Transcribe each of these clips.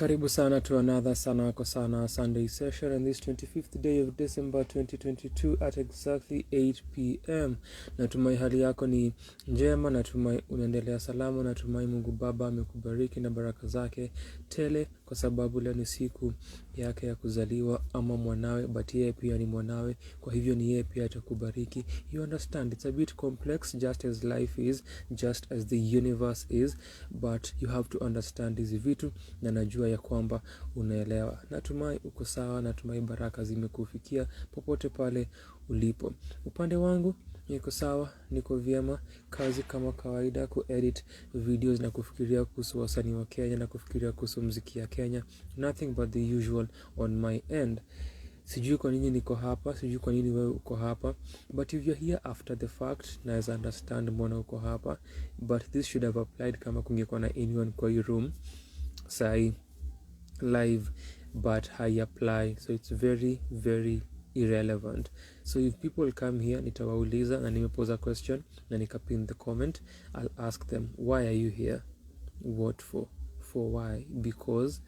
Karibu sana to another Sanaa kwa Sanaa Sunday session on this 25th day of December 2022 at exactly 8 p.m. Natumai hali yako ni njema, natumai unaendelea salama, natumai Mungu Baba amekubariki na baraka zake tele kwa sababu leo ni siku yake ya kuzaliwa ama mwanawe, but yeye pia ni mwanawe, kwa hivyo ni yeye pia atakubariki. You understand, it's a bit complex just as life is, just as the universe is, but you have to understand hizi vitu na najua ya kwamba unaelewa. Natumai uko sawa, natumai baraka zimekufikia popote pale ulipo. Upande wangu niko sawa, niko vyema, kazi kama kawaida, kuedit videos na kufikiria kuhusu wasanii wa Kenya na kufikiria kuhusu muziki ya Kenya. Nothing but the usual on my end. Sijui kwa nini niko hapa, sijui kwa nini wewe uko hapa, but if you're here after the fact, naweza understand mbona uko hapa, but this should have applied kama kungekuwa na anyone kwa hii room sahi live, but I apply, so it's very very irrelevant. So if people come here, nitawauliza na nimepoza question na nikapin the comment, I'll ask them, why are you here, what for why, because,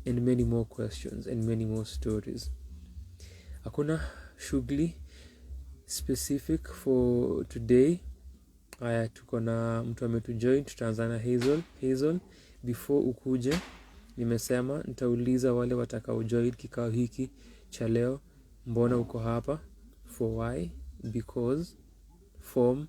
and many more questions and many more stories. Hakuna shughuli specific for today. Haya, tuko na mtu ametujoin, tutaanza na Hazel. Before ukuje, nimesema nitauliza wale watakao join kikao hiki cha leo, mbona uko hapa, for why, because, form.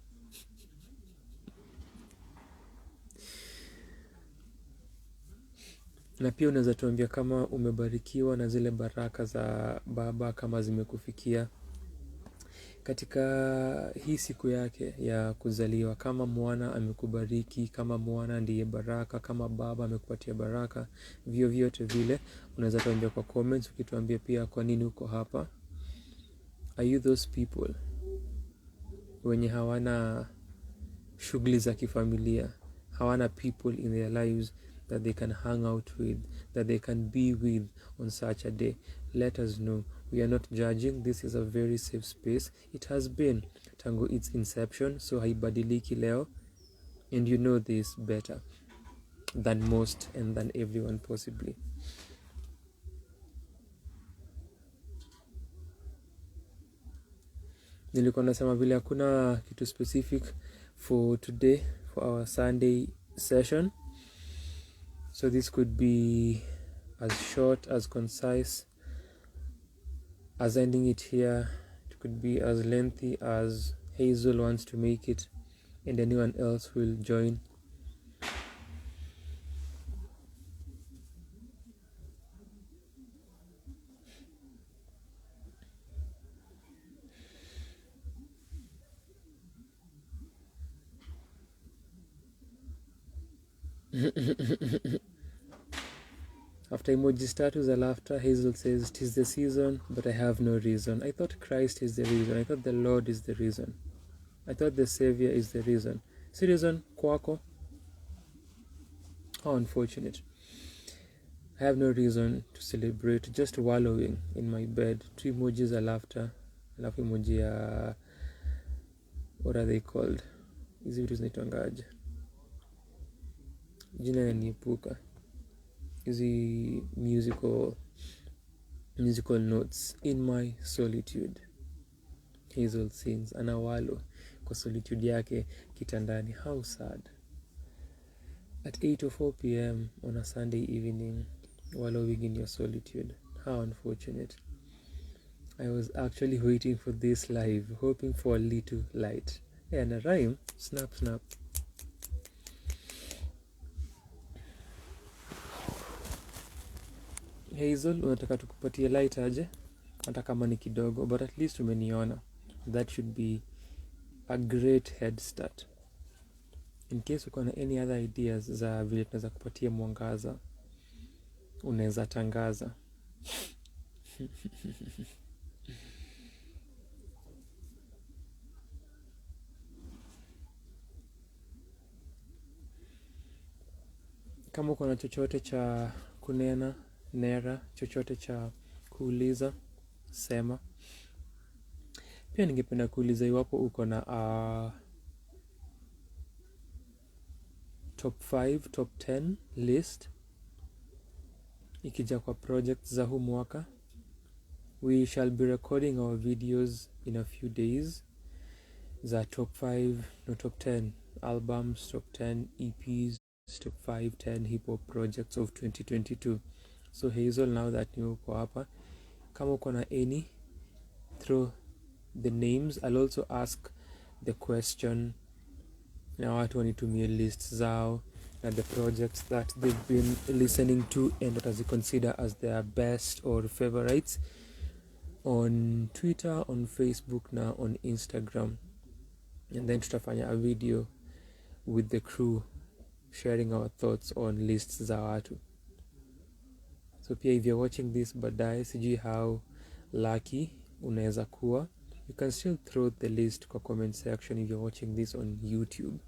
Na pia unaweza tuambia kama umebarikiwa na zile baraka za baba kama zimekufikia katika hii siku yake ya kuzaliwa. Kama mwana amekubariki, kama mwana ndiye baraka, kama baba amekupatia baraka, vyovyote vile unaweza tuambia kwa comments, ukituambia pia kwa nini uko hapa. Are you those people wenye hawana shughuli za kifamilia, hawana people in their lives that they can hang out with, that they can be with on such a day? Let us know. We are not judging. This is a very safe space. It has been tangu its inception, so haibadiliki leo, and you know this better than most and than everyone possibly. Nilikuwa nasema vile hakuna kitu specific for today, for our Sunday session, so this could be as short, as concise, as ending it here. It could be as lengthy as Hazel wants to make it, and anyone else will join. After emojis statues za laughter, Hazel says, "'Tis the season, but I have no reason. I thought Christ is the reason. I thought the Lord is the reason. I thought the Savior is the reason. Si reason kwako? How unfortunate. I have no reason to celebrate, just wallowing in my bed." 2 emojis za laughter, alafu emoji ya, what are they called? Hizi vitu zinaitwangaje? Jina yaniepuka. Hizi musical notes. In my solitude, Hazel sings, anawalo kwa solitude yake kitandani. How sad. At 8:04 p.m. on a Sunday evening, wallowing in your solitude. How unfortunate. I was actually waiting for this live, hoping for a little light. And a rhyme, snap snap. Hazel, unataka tukupatie light aje? Hata kama ni kidogo, but at least umeniona. That should be a great head start. In case uko na any other ideas za vile tunaweza kupatia mwangaza, unaweza tangaza. Kama uko na chochote cha kunena, nera, chochote cha kuuliza, sema. Pia ningependa kuuliza iwapo uko na top 5, top 10 list ikija kwa projects za huu mwaka, we shall be recording our videos in a few days za top 5 no top 10 albums, top 10 EPs, top 5 10 hip hop projects of 2022. So Hazel, now that you uko hapa, kama uko na any, throw the names. I'll also ask the question na watu wanitumie list zao na the projects that they've been listening to and what they consider as their best or favorites on Twitter, on Facebook na on Instagram, and then tutafanya a video with the crew sharing our thoughts on lists za watu. So pia if you're watching this baadaye, sijui how lucky unaweza kuwa, you can still throw the list kwa comment section if you're watching this on YouTube,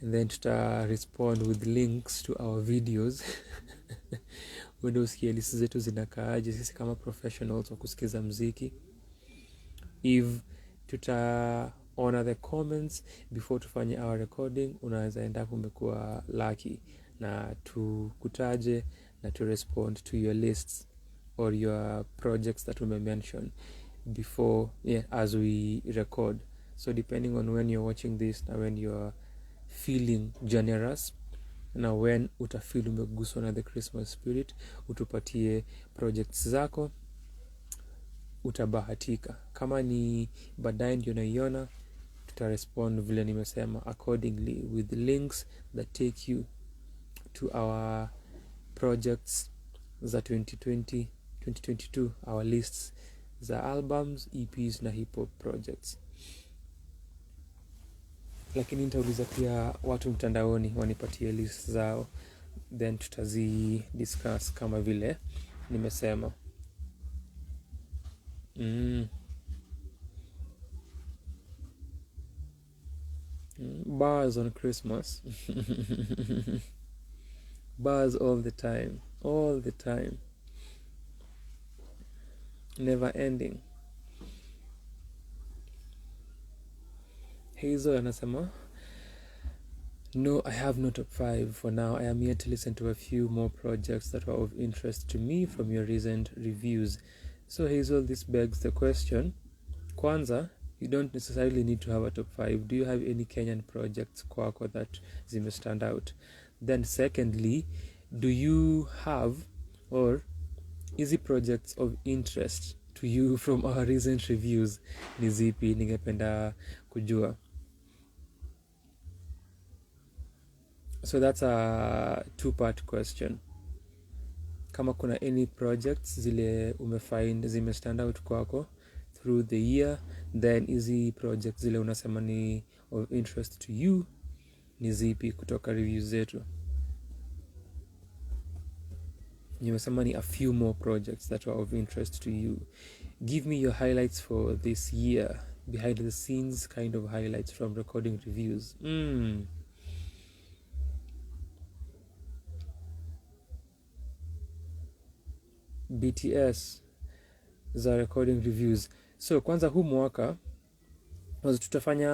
and then tuta respond with links to our videos wende usikie list zetu zinakaaje sisi kama professionals wa kusikiza mziki. If tuta honor the comments before tufanye our recording, unaweza enda kumekuwa lucky na tukutaje na to respond to your lists or your projects that we may mention before, as we record. So depending on when you're watching this na when you're feeling generous na when utafeel umeguswa na the Christmas spirit, utupatie projects zako, utabahatika. Kama ni baadaye ndio naiona, tutarespond vile nimesema accordingly with links that take you to our projects za 2020 2022, our lists za albums, EPs na hip hop projects. Lakini nitauliza pia watu mtandaoni wanipatie list zao, then tutazi discuss kama vile nimesema. Bars on Christmas. Bars all the time, never ending. Hazel anasema, no, I have no top 5 for now. I am yet to listen to a few more projects that were of interest to me from your recent reviews. So Hazel, this begs the question. Kwanza, you don't necessarily need to have a top 5. Do you have any Kenyan projects kwako that zime stand out? Then secondly, do you have or easy projects of interest to you from our recent reviews? Ni zipi? Ningependa kujua. So that's a two-part question. Kama kuna any projects zile umefind zime stand out kwako through the year, then easy projects zile unasema ni of interest to you ni zipi kutoka reviews zetu. Nimesema ni a few more projects that were of interest to you. Give me your highlights for this year, behind the scenes kind of highlights from recording reviews. BTS za recording reviews. So kwanza huu mwaka tutafanya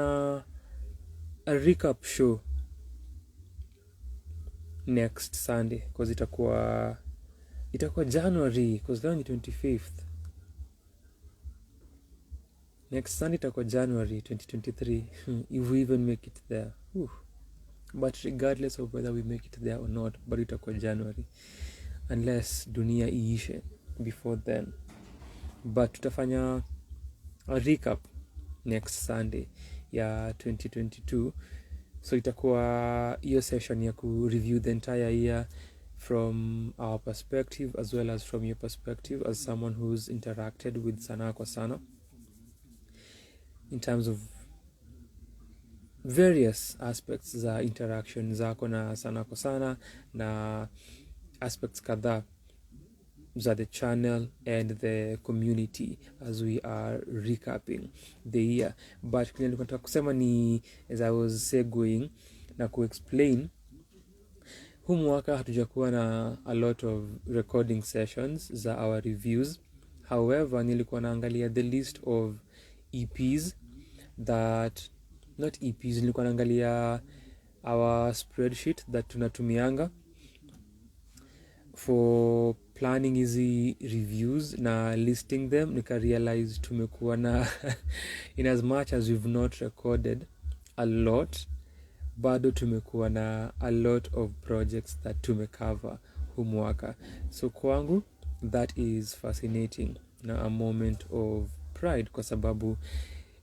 a recap show next Sunday, because itakuwa January, because leo ni 25th. Next Sunday itakuwa January 2023 if we even make it there. But regardless of whether we make it there or not, but itakuwa January unless dunia iishe before then. But tutafanya a recap next Sunday ya 2022. So itakuwa hiyo session ya ku review the entire year from our perspective as well as from your perspective as someone who's interacted with Sanaa kwa Sana in terms of various aspects za interaction zako na Sanaa kwa Sana na aspects kadhaa za the channel and the community as we are recapping the year. But kile nilikuwa nataka kusema ni, as I was segueing na ku-explain, huu mwaka hatujakuwa na a lot of recording sessions za our reviews. However, nilikuwa naangalia the list of EPs that, not EPs, nilikuwa naangalia our spreadsheet that tunatumianga for planning hizi reviews na listing them, nika realize tumekuwa na in as much as we've not recorded a lot, bado tumekuwa na a lot of projects that tumecover huu mwaka. So kwangu that is fascinating na a moment of pride, kwa sababu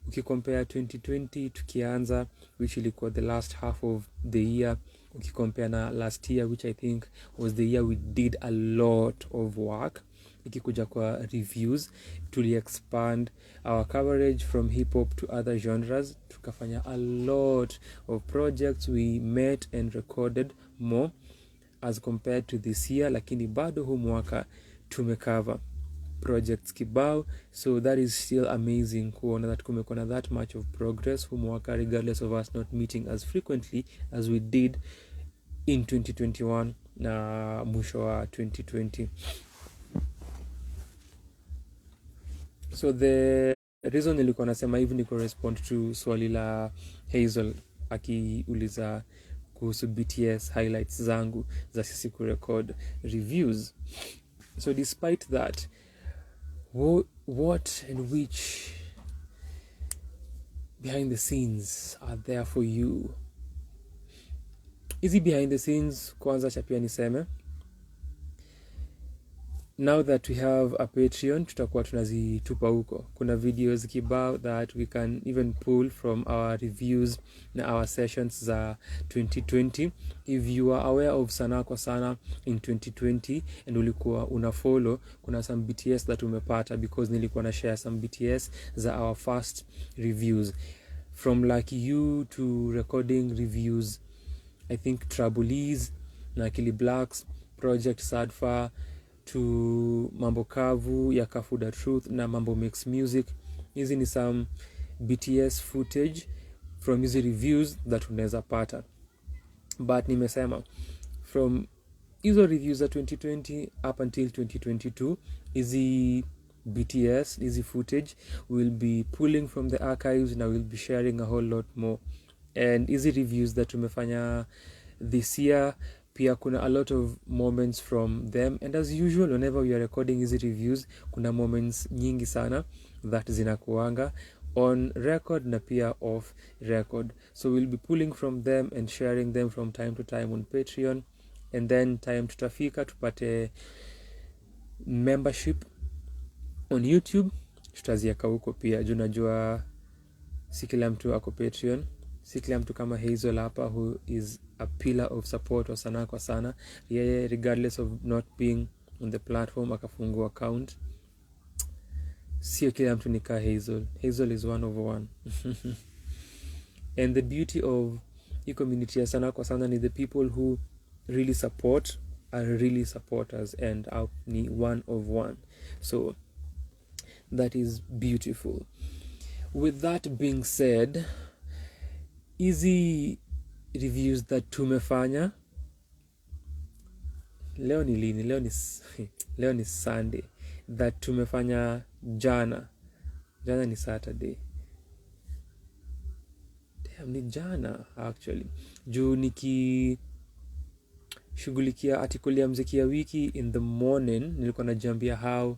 ukicompare 2020 tukianza, which ilikuwa the last half of the year, ukicompare na last year, which I think was the year we did a lot of work, ikikuja kwa reviews, tuli expand our coverage from hip hop to other genres, tukafanya a lot of projects, we met and recorded more as compared to this year, lakini bado huu mwaka tumecover projects kibao. So that is still amazing kuona that kumekuwa na that much of progress huu mwaka, regardless of us not meeting as frequently as we did in 2021 na mwisho wa 2020. So the reason nilikuwa nasema hivi ni correspond to swali la Hazel akiuliza kuhusu BTS highlights zangu za sisi kurecord reviews. So despite that, what and which behind the scenes are there for you? Hizi behind the scenes, kwanza cha pia niseme, now that we have a Patreon, tutakuwa tunazitupa huko. Kuna videos kibao that we can even pull from our reviews na our sessions za 2020. If you are aware of Sanaa kwa Sana in 2020 and ulikuwa unafollow, kuna some BTS that umepata, because nilikuwa na share some BTS za our first reviews. From Like You to recording reviews, I think Troublies na Akili Blacks, Project Sadfa, to Mambo Kavu ya Kafuda Truth na Mambo Mix Music. Hizi ni some BTS footage from hizi reviews that unaweza pata. But nimesema from hizo reviews za 2020 up until 2022, hizi BTS, hizi footage will be pulling from the archives na will be sharing a whole lot more. And hizi reviews that tumefanya this year, pia kuna a lot of moments from them, and as usual whenever we are recording hizi reviews, kuna moments nyingi sana that zinakuanga on record na pia off record. So we'll be pulling from them and sharing them from time to time on Patreon, and then time tutafika tupate membership on YouTube, tutaziaka huko pia. Junajua si kila mtu ako Patreon, si kila mtu kama Hazel hapa, who is a pillar of support wa Sanaa kwa Sana. Yeye regardless of not being on the platform akafungua account. Sio kila mtu ni ka Hazel. Hazel is one of one. And the beauty of hii community ya Sanaa kwa Sana ni the people who really support are really supporters and are ni one of one. So that is beautiful. With that being said, easy reviews that tumefanya, leo ni lini? Leo ni Sunday. That tumefanya jana ni Saturday. Damn, ni jana actually. Juu niki shughulikia article ya mziki ya wiki in the morning, nilikuwa najambia how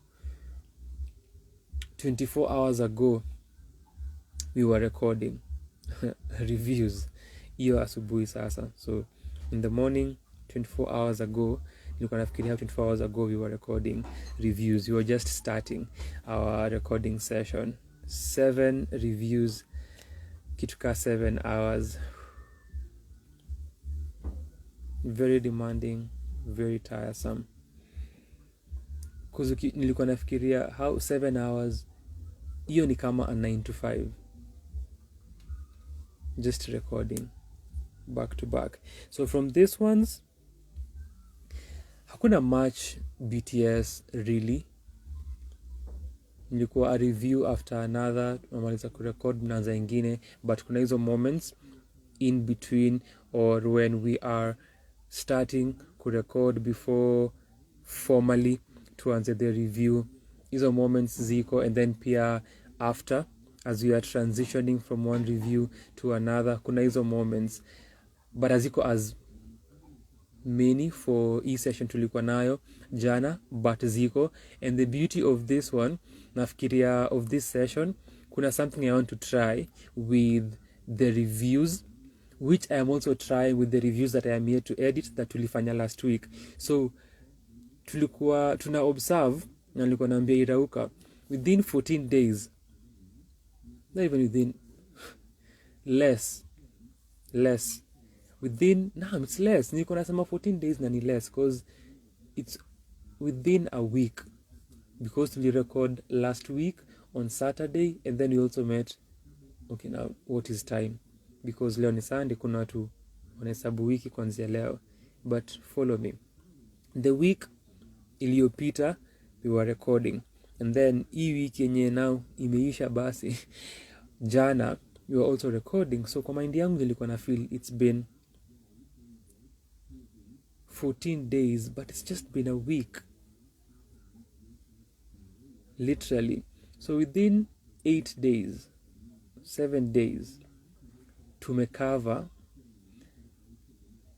24 hours ago we were recording reviews hiyo asubuhi sasa. So in the morning 24 hours ago, nilikuwa nafikiria 24 hours ago we were recording reviews. We were just starting our recording session. 7 reviews, kituka 7 hours. Very demanding, very tiresome. Kuzuki nilikuwa nafikiria how 7 hours, hiyo ni kama a 9 to 5. Just recording back to back. So from these ones, hakuna much BTS really. Nilikuwa a review after another, namaliza kurecord mnaanza ingine, but kuna hizo moments in between or when we are starting kurecord before formally tuanze the review. Hizo moments ziko, and then pia after, as we are transitioning from one review to another, kuna hizo moments, but haziko as many for hii session tulikuwa nayo jana, but ziko. And the beauty of this one, nafikiria of this session, kuna something I want to try with the reviews, which I am also trying with the reviews that I am here to edit that tulifanya last week. So tulikuwa tuna observe, na nilikuwa naambia Irauka, within 14 days, not even within, less within, it's less, niko nasema 14 days na ni less because it's within a week, because we record last week on Saturday and then we also met. Okay, now what is time, because leo ni Sunday, kuna watu wanahesabu wiki kuanzia leo, but follow me. The week iliyopita we were recording, and then hii wiki yenye now imeisha basi jana we were also recording. So kwa mind yangu nilikuwa na feel it's been 14 days, but it's just been a week, literally. So within 8 days, 7 days, tumecover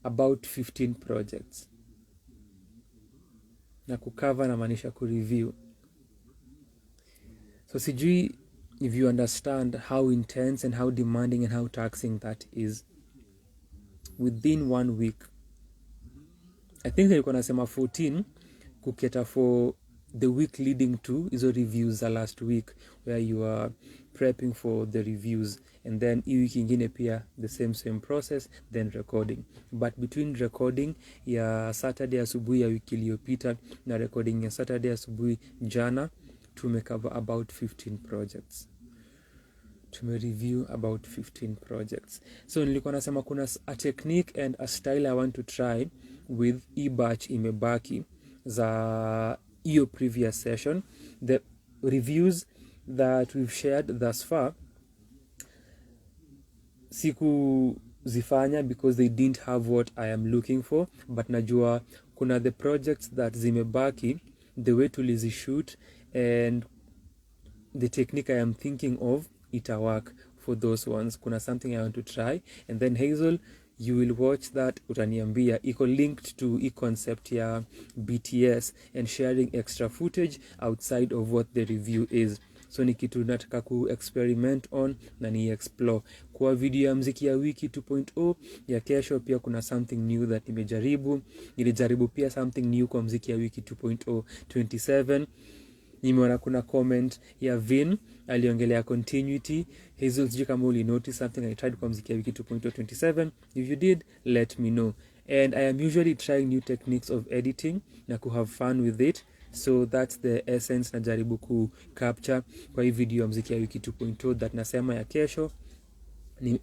about 15 projects. Na kucover na maanisha kureview. So sijui if you understand how intense and how demanding and how taxing that is. Within 1 week, I think nilikuwa nasema 14 kuketa for the week leading to hizo reviews za last week, where you are prepping for the reviews, and then hii wiki ingine pia the same process, then recording. But between recording ya Saturday asubuhi ya wiki iliyopita na recording ya Saturday asubuhi jana, tumecover about 15 projects. Tumereview about 15 projects. So nilikuwa nasema kuna a technique and a style I want to try with e-batch imebaki za hiyo previous session. The reviews that we've shared thus far, siku zifanya because they didn't have what I am looking for, but najua kuna the projects that zimebaki, the way tulizishoot and the technique I am thinking of, ita work for those ones. Kuna something I want to try, and then Hazel, you will watch that, utaniambia iko linked to e concept ya BTS and sharing extra footage outside of what the review is. So ni kitu nataka ku experiment on na ni explore. Kwa video ya mziki ya wiki 2.0 ya kesho pia kuna something new that nilijaribu pia something new kwa mziki ya wiki 2.0 27. Nimeona kuna comment ya Vin aliongelea continuity. Hazel, sijui kama uli notice something I tried kwa mziki ya wiki 2.27. If you did, let me know. And I am usually trying new techniques of editing na ku have fun with it. So that's the essence na jaribu ku capture kwa hii video ya mziki ya wiki 2.0 that nasema ya kesho.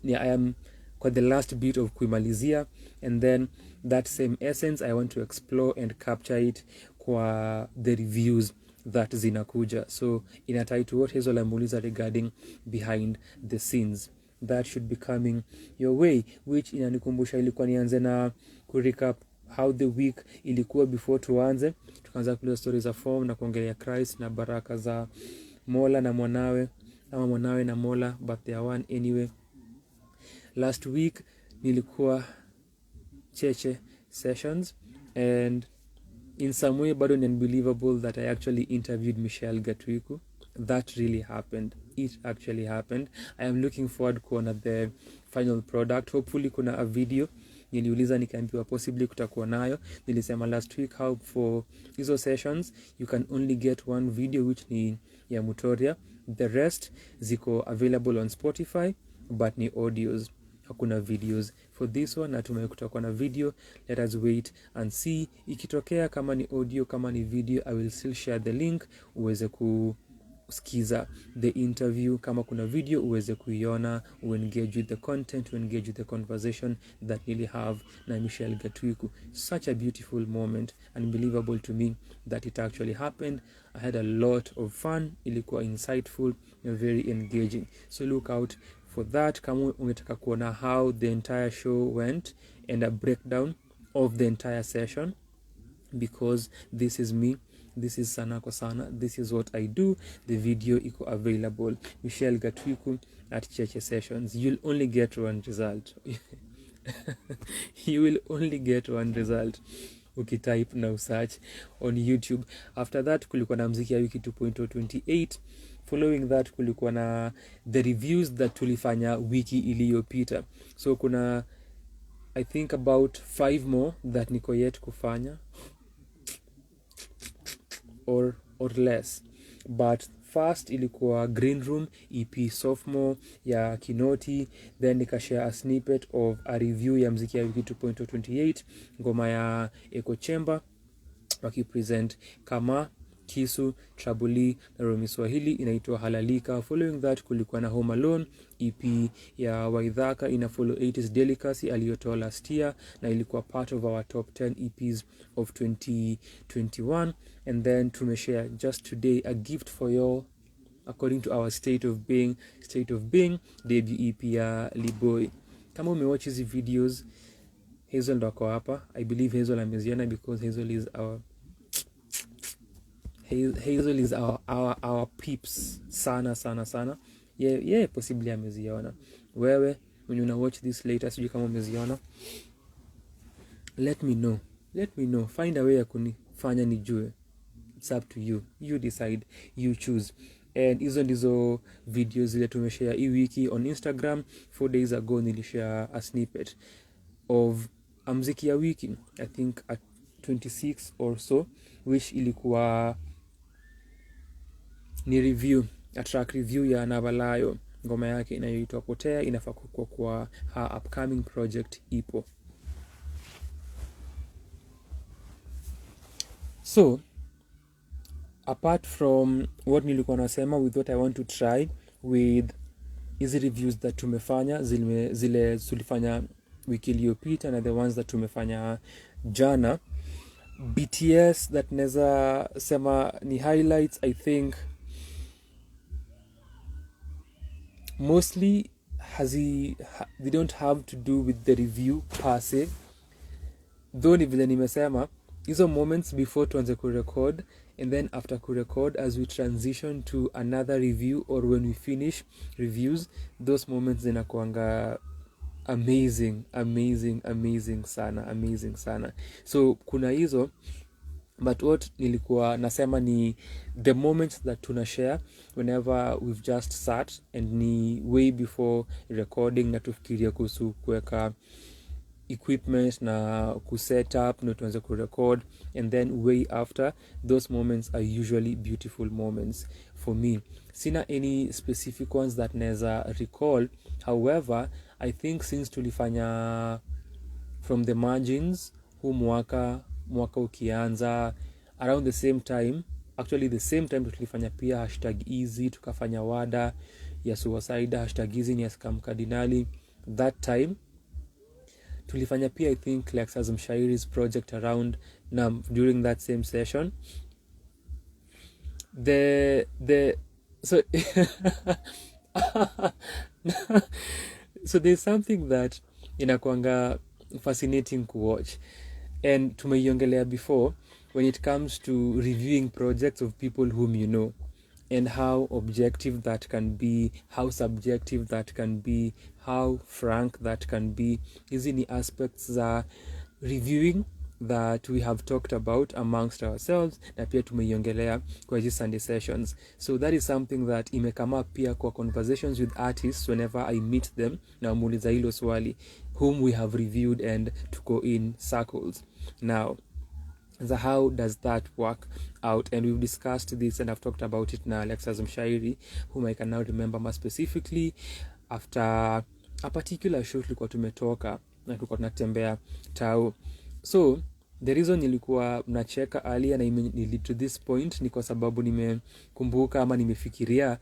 I am kwa the last bit of kuimalizia, and then that same essence I want to explore and capture it kwa the reviews that zinakuja. So inatai to what Hazel amuliza regarding behind the scenes that should be coming your way, which inanikumbusha ilikuwa nianze na recap how the week ilikuwa before tuanze. Tukaanza kuuliza stories za form na kuongelea Christ na baraka za Mola na mwanawe, ama mwanawe na Mola, but they are one anyway. Last week nilikuwa cheche sessions, and in some way bado ni unbelievable that I actually interviewed Michelle Gatwiku. That really happened. It actually happened. I am looking forward kuona the final product. Hopefully kuna a video. Niliuliza nikaambiwa possibly kutakuwa nayo. Nilisema last week how for hizo sessions you can only get one video, which ni ya Mutoria. The rest ziko available on Spotify, but ni audios, hakuna videos. For this one natumai kutakuwa na video. Let us wait and see. Ikitokea kama ni audio, kama ni video, I will still share the link uweze kusikiza the interview. Kama kuna video uweze kuiona, engage with the content, engage with the conversation that really have na Michelle Gatwiku. Such a beautiful moment, unbelievable to me that it actually happened. I had a lot of fun. Ilikuwa insightful and very engaging. So look out for that. Kama ungetaka kuona how the entire show went and a breakdown of the entire session, because this is me, this is Sanaa, this is what I do. The video iko available, Michelle Gatwiku at Cheche Sessions. You'll only get one result. You will only get one result ukitype na usearch on YouTube. After that kulikuwa na mziki ya wiki 2.28. Following that kulikuwa na the reviews that tulifanya wiki iliyopita. So kuna I think about 5 more that niko yet kufanya or less. But first ilikuwa Green Room EP sophomore ya Kinoti, then nikashare a snippet of a review ya mziki ya wiki 2.28, ngoma ya Echo Chamber wakipresent Kama, Kisu, Trabuli na Romi Swahili inaitwa Halalika. Following that kulikuwa na Home Alone EP ya Waidhaka ina follow 80s Delicacy aliyotoa last year na ilikuwa part of our top 10 EPs of 2021. And then tumeshare just today a gift for y'all according to our state of being debut EP ya Liboy. Kama umewatch hizi videos, Hazel ndo ako hapa. I believe Hazel ameziona because Hazel is our peeps sana. Yeah, possibly ameziona. Wewe when you watch this later, sijui kama umeziona, let me know, find a way ya kunifanya nijue. It's up to you, you decide, you choose. And hizo ndizo videos zile tumeshare hii wiki on Instagram. 4 days ago nilishare a snippet of mziki ya wiki, I think at 26 or so, which ilikuwa ni review, a track review ya Navalayo, ngoma yake inayoitwa Potea, inafaa kwa her upcoming project ipo. So apart from what nilikuwa nasema with what I want to try with hizi reviews that tumefanya, zile tulifanya wiki iliyopita na the ones that tumefanya jana, BTS that neza sema ni highlights, I think mostly they don't have to do with the review per se, though ni vile nimesema hizo moments before tuanze kurecord and then after kurecord, as we transition to another review or when we finish reviews, those moments zinakuanga amazing sana. So kuna hizo, but what nilikuwa nasema ni the moments that tunashare whenever we've just sat and ni way before recording na tufikiria kuhusu kuweka equipment na kuset up na tuanze kurecord, and then way after, those moments are usually beautiful moments for me. Sina any specific ones that neza recall. However, I think since tulifanya from the margins huu mwaka ukianza around the same time, actually the same time tulifanya pia #easy, tukafanya wada ya suicide, #easy ni ya scam cardinali. That time tulifanya pia I think like Sazam Shairi's project around during that same session. So so there's something that inakuanga fascinating to watch, and tumeiongelea before when it comes to reviewing projects of people whom you know, and how objective that can be, how subjective that can be, how frank that can be. Hizi ni aspects za reviewing that we have talked about amongst ourselves na pia tumeiongelea kwa hizi Sunday sessions. So that is something that imekama up pia kwa conversations with artists whenever I meet them na muuliza hilo swali, whom we have reviewed and to go in circles. Now, so how does that work out? And we've discussed this and I've talked about it now, like Sazam Shairi, whom I can now remember more specifically after a particular show tulikuwa tumetoka na tulikuwa tunatembea tao. So the reason nilikuwa nacheka earlier na nili to this point ni kwa sababu nimekumbuka ama nimefikiria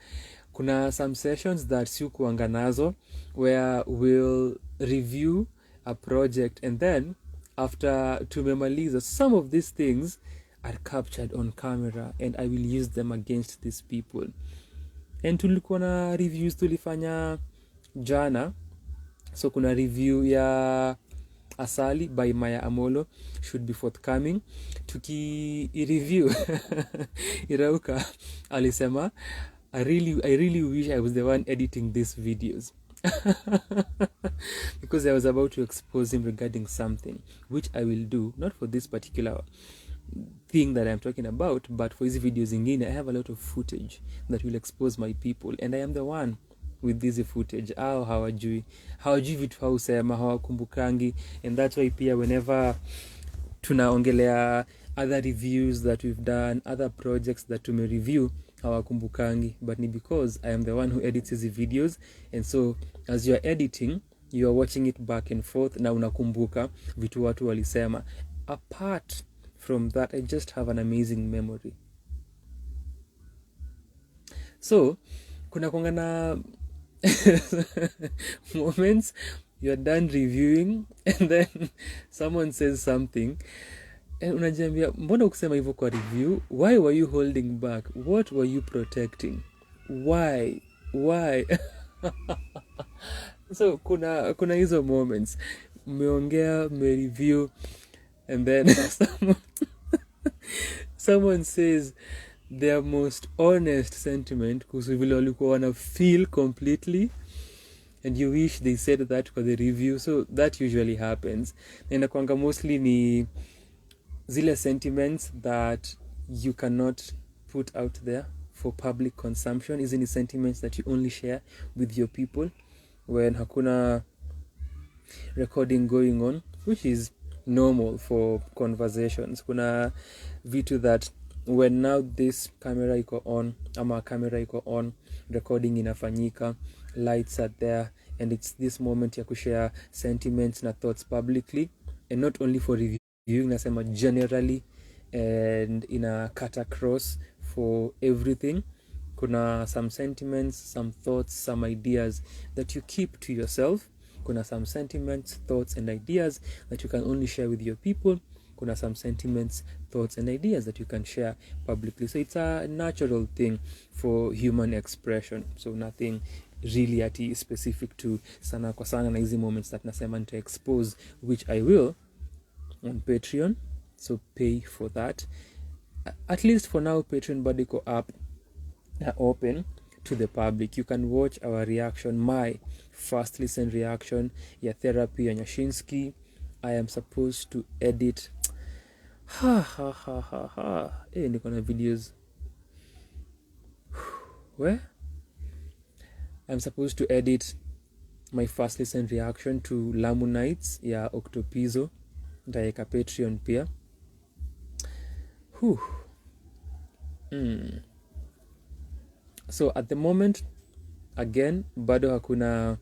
kuna some sessions that si kuanga nazo where we'll review a project and then after tumemaliza, some of these things are captured on camera and I will use them against these people. And tulikuwa na reviews tulifanya jana. So kuna review ya Asali by Maya Amolo should be forthcoming. Tuki review Irauka alisema I really wish I was the one editing these videos. because I was about to expose him regarding something, which I will do, not for this particular thing that I'm talking about, but for these videos ingine. I have a lot of footage that will expose my people, and I am the one with this footage. Hawajui vitu hausema, hawakumbukangi, and that's why pia whenever tunaongelea other reviews that we've done, other projects that tume review, hawakumbukangi, but ni because I am the one who edits these videos, and so as you are editing, you are watching it back and forth, na unakumbuka vitu watu walisema. Apart from that, I just have an amazing memory. So kuna kongana moments you are done reviewing and then someone says something and unajiambia, mbona ukusema hivyo kwa review? Why were you holding back? What were you protecting? Why? So kuna hizo moments mmeongea, review, and then someone says their most honest sentiment kuhusu vile walikuwa wana feel completely, and you wish they said that for the review. So that usually happens, na inakuanga mostly ni zile sentiments that you cannot put out there for public consumption. Hizi ni sentiments that you only share with your people when hakuna recording going on, which is normal for conversations. Kuna vitu that when now this camera iko on, ama camera iko on, recording inafanyika, lights are there, and it's this moment ya kushare sentiments na thoughts publicly, and not only for reviewing, nasema generally, and ina cut across for everything. Kuna some sentiments, some thoughts, some ideas that you keep to yourself. Kuna some sentiments, thoughts, and ideas that you can only share with your people. Kuna some sentiments, thoughts, and ideas that you can share publicly. So it's a natural thing for human expression. So nothing really ati specific to Sanaa kwa Sana na hizi moments that nasema nita expose, which I will on Patreon. So pay for that. At least for now, Patreon bado iko up, open to the public. You can watch our reaction, my first listen reaction ya therapy ya Nyashinsky. I am supposed to edit niko na videos where I'm supposed to edit my first listen reaction to Lamu Nights ya Octopizo. Nitaeka Patreon pia. So at the moment, again, bado hakuna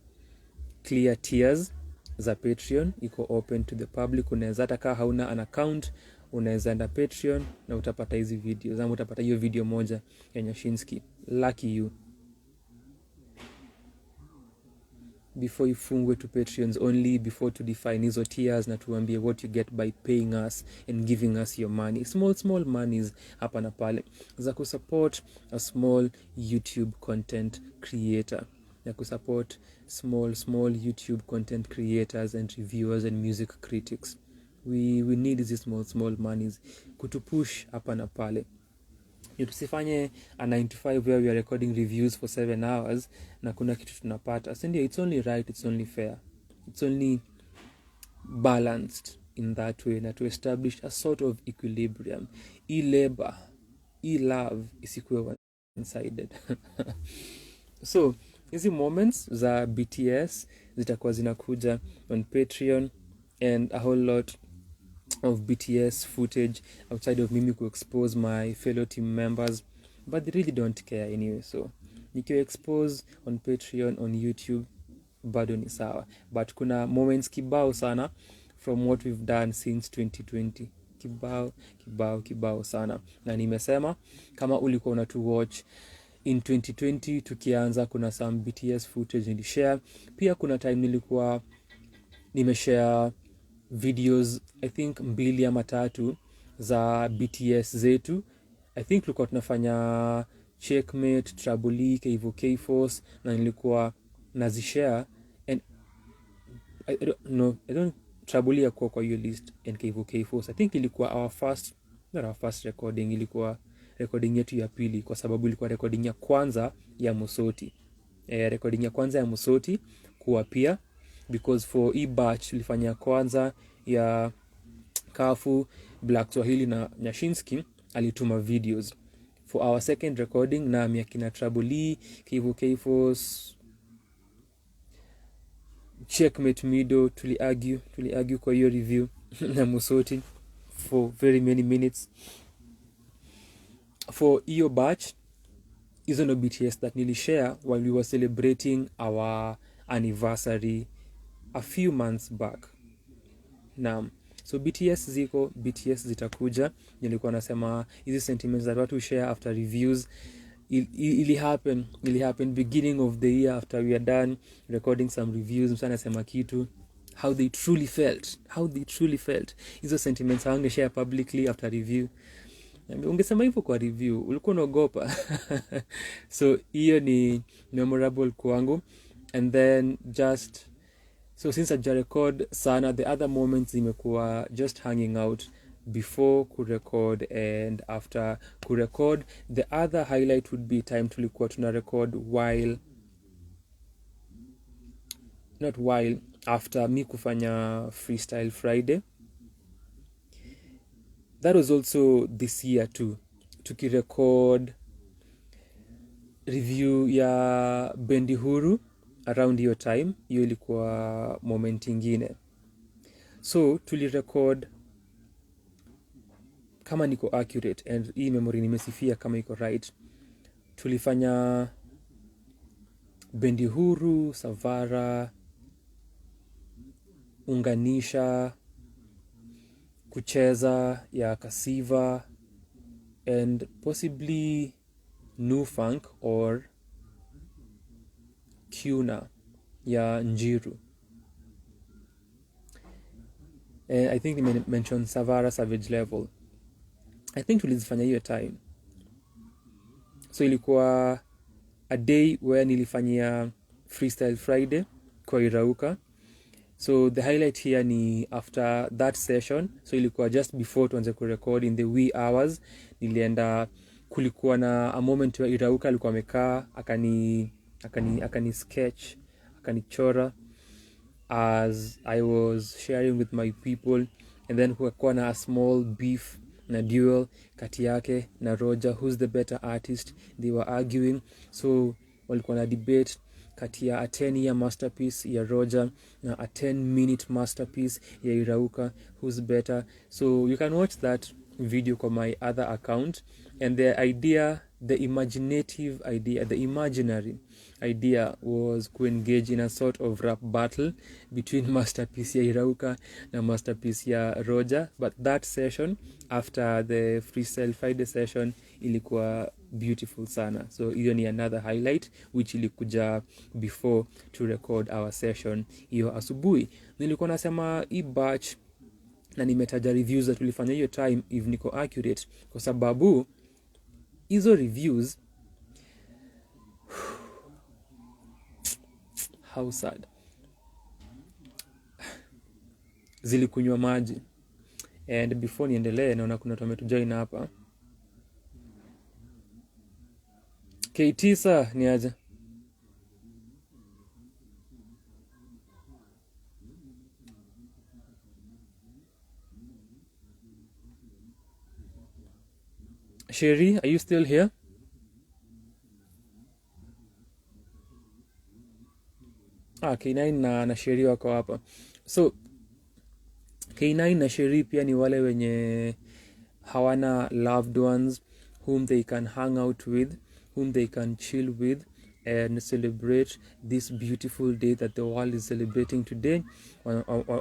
clear tiers za Patreon, iko open to the public. Unaweza hata kama hauna an account, unaweza enda Patreon na utapata hizi videos, ama utapata hiyo video moja ya Nyashinsky. Lucky you. Before ifungwe to Patreons only, before to define hizo tiers na tuambie what you get by paying us and giving us your money. Small monies hapa na pale za kusupport a small YouTube content creator, ya kusupport small YouTube content creators and reviewers and music critics. We need these small monies kutupush hapa na pale. Tusifanye a 9 to 5 where we are recording reviews for 7 hours na kuna kitu tunapata. So it's only right, it's only fair, it's only balanced in that way, na to establish a sort of equilibrium. Labor, love isikuwe one-sided. So hizi moments za BTS zitakuwa zinakuja on Patreon, and a whole lot of BTS footage outside of mimi expose my fellow team members, but they really don't care anyway. So nikiwa expose on Patreon, on YouTube, bado ni sawa. But kuna moments kibao sana from what we've done since 2020. Kibao sana. Na nimesema kama ulikuwa unatu watch in 2020 tukianza, kuna some BTS footage nilishare. Pia kuna time nilikuwa nimeshare videos, I think 2 ama 3 za BTS zetu. I think tulikuwa tunafanya Checkmate, Trouble E, Kevo K-Force, na nilikuwa nazishare, and I don't Trouble E yakuwa kwa hiyo list, and Kevo K-Force I think ilikuwa our first recording, ilikuwa recording yetu ya pili, kwa sababu ilikuwa recording ya kwanza ya Musoti. Recording ya kwanza ya Musoti kuapia, because for hii batch tulifanya kwanza ya Kafu, Black Swahili na Nyashinski alituma videos. For our second recording na miakina Trabuli, Kivu Keifos, Checkmate Mido, tuli-argue kwa hiyo review na Musoti for very many minutes. For hiyo batch, hizo no BTS that nilishare while we were celebrating our anniversary a few months back. Naam. So BTS zitakuja. Nilikuwa nasema hizi sentiments that watu share after reviews ili happen beginning of the year after we are done recording some reviews. Msana nasema kitu how they truly felt. Hizo sentiments hawange share publicly after review. Ungesema hivyo kwa review, ulikuwa unaogopa. So hiyo ni memorable kwangu. And then so since I record sana, the other moments zimekuwa just hanging out before kurecord and after kurecord. The other highlight would be time tulikuwa tuna record after mi kufanya Freestyle Friday. That was also this year too. Tukirecord review ya Bendi Huru around your time. Hiyo ilikuwa moment ingine. So tulirecord, kama niko accurate and hii memory nimesifia kama iko right, tulifanya Bendi Huru, Savara, Unganisha, Kucheza ya Kasiva, and possibly New Funk or Kuna ya Njiru. I think they mentioned Savara Savage Level. I think tulizifanya hiyo time. So ilikuwa a day where nilifanyia Freestyle Friday kwa Irauka. So the highlight here ni after that session. So ilikuwa just before tuanze kurecord in the wee hours. Nilienda, kulikuwa na a moment where Irauka alikuwa amekaa akani sketch, akanichora as I was sharing with my people. And then kukakuwa na a small beef na duel kati yake na Roger, who's the better artist. They were arguing, so walikuwa na debate kati ya a 10-year masterpiece ya Roger na a 10-minute masterpiece ya Irauka, who's better. So you can watch that video kwa my other account. And the imaginary idea was to engage in a sort of rap battle between masterpiece ya Irauka na masterpiece ya Roger. But that session after the Freestyle Friday session ilikuwa beautiful sana. So hiyo ni another highlight which ilikuja before to record our session hiyo asubuhi. Nilikuwa nasema hii batch na nimetaja reviews that tulifanya hiyo time if niko accurate, kwa sababu hizo reviews how sad, zilikunywa maji. And before niendelee, naona kuna watu join hapa. K9 ni aje? Sherry, are you still here? K9 na Sherry wako hapa. So K9 na Sherry pia ni wale wenye hawana loved ones whom they can hang out with, whom they can chill with and celebrate this beautiful day that the world is celebrating today.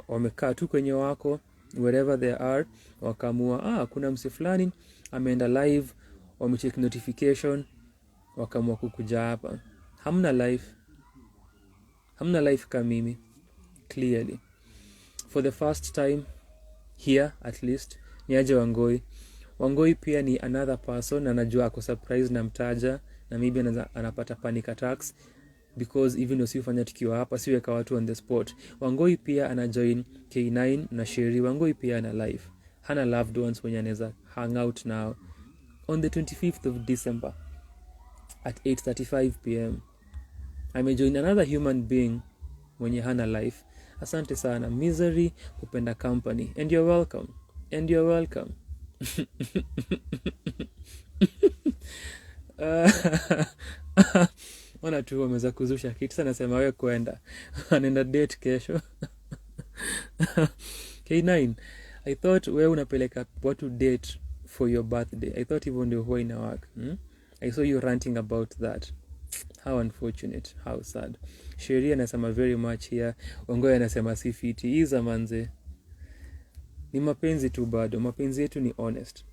Wamekaa tu kwenye wako wherever they are, wakamua kuna mse fulani ameenda live, wamecheck notification, wakamua kukuja hapa. Hamna life kama mimi, clearly. For the first time here at least, ni aje Wangoi pia ni another person, anajua ako surprise na mtaja, na maybe anapata panic attacks because even usifanya tukiwa hapa, siweka watu on the spot. Wangoi pia anajoin K9 na Sherry. Wangoi pia ana life, hana loved ones wenye anaweza hang out now. On the 25th of December at 8:35 p.m. I may join another human being mwenye hana life. Asante sana. Misery, hupenda company. And you're welcome. And you're welcome. Ona tu wameza kuzusha kitu sana, sema wewe kwenda. Anaenda date kesho. K9, I thought wewe unapeleka watu date for your birthday. I thought hivyo ndio huwa ina work. I saw you ranting about that. How unfortunate, how sad. Sheria anasema very much here. Ongoya anasema si fiti. Iza manze. Ni mapenzi tu bado. Mapenzi yetu ni honest.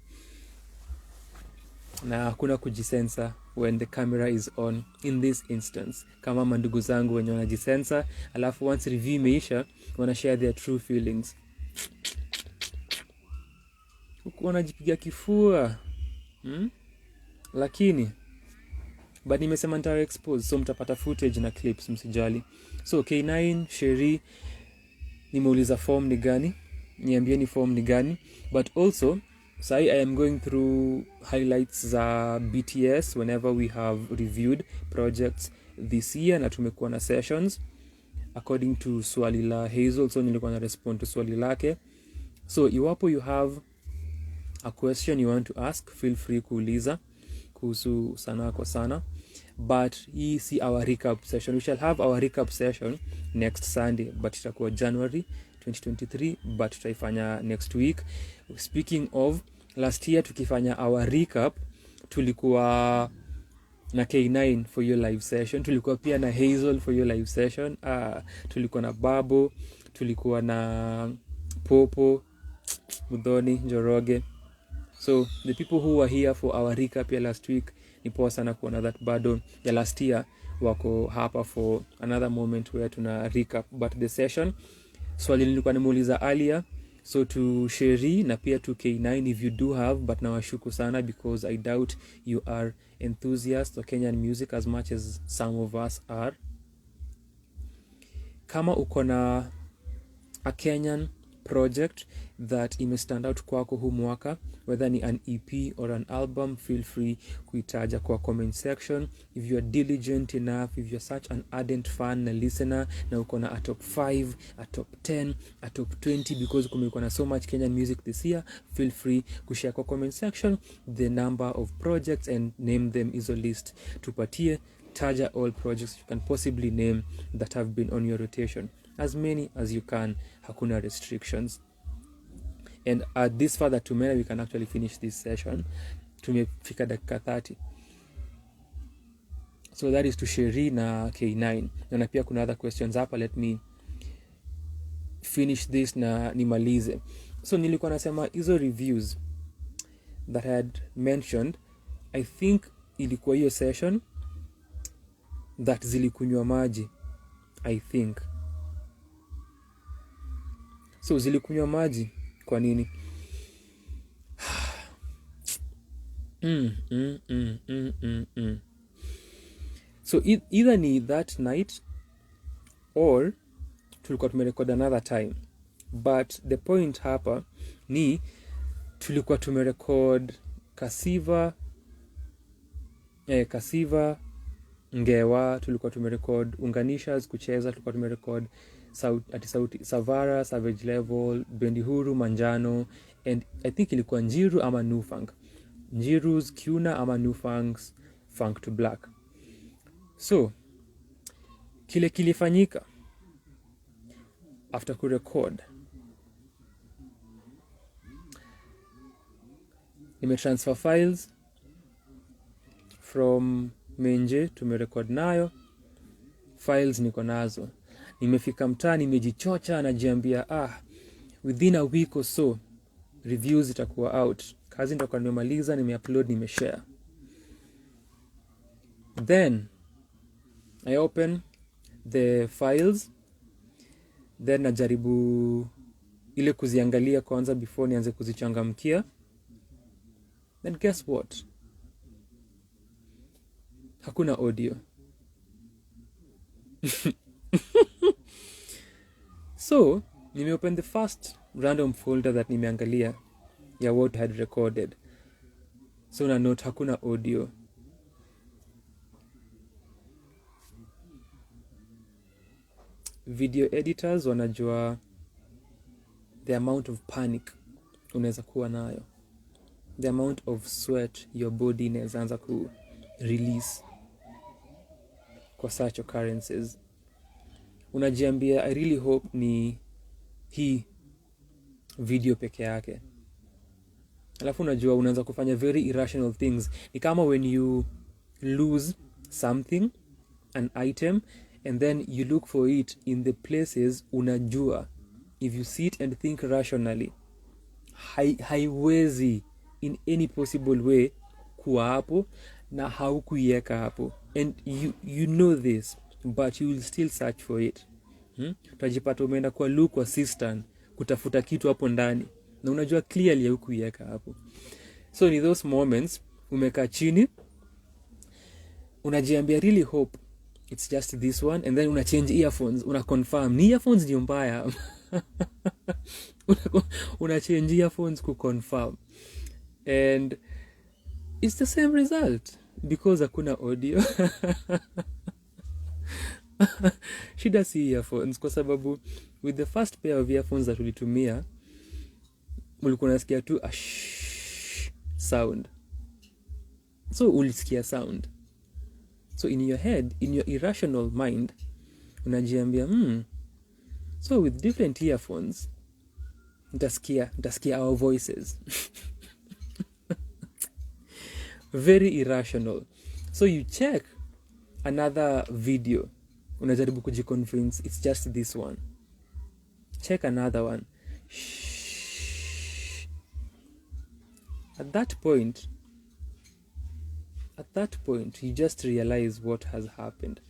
Na hakuna kujisensa when the camera is on in this instance. Kama mandugu zangu wenye wanajisensa, alafu once review imeisha, wana share their true feelings. Wanajipiga kifua. Lakini but nimesema nita expose, so mtapata footage na clips, msijali. So K9, Sherry, nimeuliza form ni gani? Niambieni form ni gani? But also, say I am going through highlights za BTS whenever we have reviewed projects this year, na tumekuwa na sessions according to swali la Hazel, so nilikuwa na respond to swali lake. So iwapo you have a question you want to ask, feel free kuuliza kuhusu Sanaa kwa Sana. But hii si our recap session. We shall have our recap session next Sunday, but itakuwa January 2023, but tutaifanya next week. Speaking of, last year tukifanya our recap, tulikuwa na K9 for your live session, tulikuwa pia na Hazel for your live session, tulikuwa na Babo, tulikuwa na Popo, Mudhoni, Njoroge. So the people who were here for our recap ya last week, ni poa sana kuona that bado ya last year wako hapa for another moment where tuna recap. But the session, swali nilikuwa nimeuliza earlier, so to Sherry na pia to K9, if you do have, but nawashuku sana because I doubt you are enthusiasts of Kenyan music as much as some of us are. Kama uko na a Kenyan project that stand out kwako huu mwaka, whether ni an EP or an album, feel free kuitaja kwa comment section. If you are diligent enough, if you're such an ardent fan na listener, na uko na a top 5, a top 10, a top 20, because kumekuwa na so much Kenyan music this year, feel free kushare kwa comment section the number of projects and name them iso list. Tupatie, taja all projects you can possibly name that have been on your rotation, as many as you can. Hakuna restrictions. And at this further tomorrow we can actually finish this session. Tumefika dakika 30. So that is to Sherry na K9. Na pia kuna other questions hapa, let me finish this na nimalize. So nilikuwa nasema hizo reviews that I had mentioned, I think ilikuwa hiyo session that zilikunywa maji, I think. So zilikunywa maji kwa nini? So either ni that night or tulikuwa tumerecord another time. But the point hapa ni tulikuwa tumerecord Kasiva, Ngewa, tulikuwa tumerecord Unganishas kucheza, tulikuwa tumerecord sauti Savara, Savage Level, Bendi Huru, Manjano, and I think ilikuwa Njiru ama New Funk. Njiru's Kuna ama New Funk's Funk to Black. So kile kilifanyika after kurecord, nimetransfer files from Menje, tumerecord nayo files niko nazo. Nimefika mtaani, nimejichocha, najiambia within a week or so reviews itakuwa out. Kazi nitakuwa nimemaliza, nimeupload, nimeshare. Then I open the files, then najaribu ile kuziangalia kwanza before nianze kuzichangamkia. Then guess what? Hakuna audio. So nimeopen the first random folder that nimeangalia ya what I had recorded. So na note hakuna audio. video editors wanajua the amount of panic unaweza kuwa nayo, the amount of sweat your body inaweza anza ku release kwa such occurrences. Unajiambia I really hope ni hii video peke yake. Alafu unajua unaanza kufanya very irrational things. Ni kama when you lose something, an item, and then you look for it in the places unajua if you sit and think rationally haiwezi in any possible way kuwa hapo na haukuiweka hapo, and you know this but you will still search for it. Utajipata umeenda kwa look assistant kutafuta kitu hapo ndani na unajua clearly haukuiweka hapo. So in those moments umekaa chini unajiambia really hope it's just this one, and then una change earphones, una confirm ni earphones ndio mbaya. una change earphones ku confirm, and it's the same result because hakuna audio. Shida si earphones, kwa sababu with the first pair of earphones that tulitumia ulikuwa unasikia tu a sound, so ulisikia sound. So in your head, in your irrational mind, unajiambia so with different earphones nitasikia our voices. Very irrational. So you check another video, unajaribu kujiconvince it's just this one. Check another one. At that point you just realize what has happened.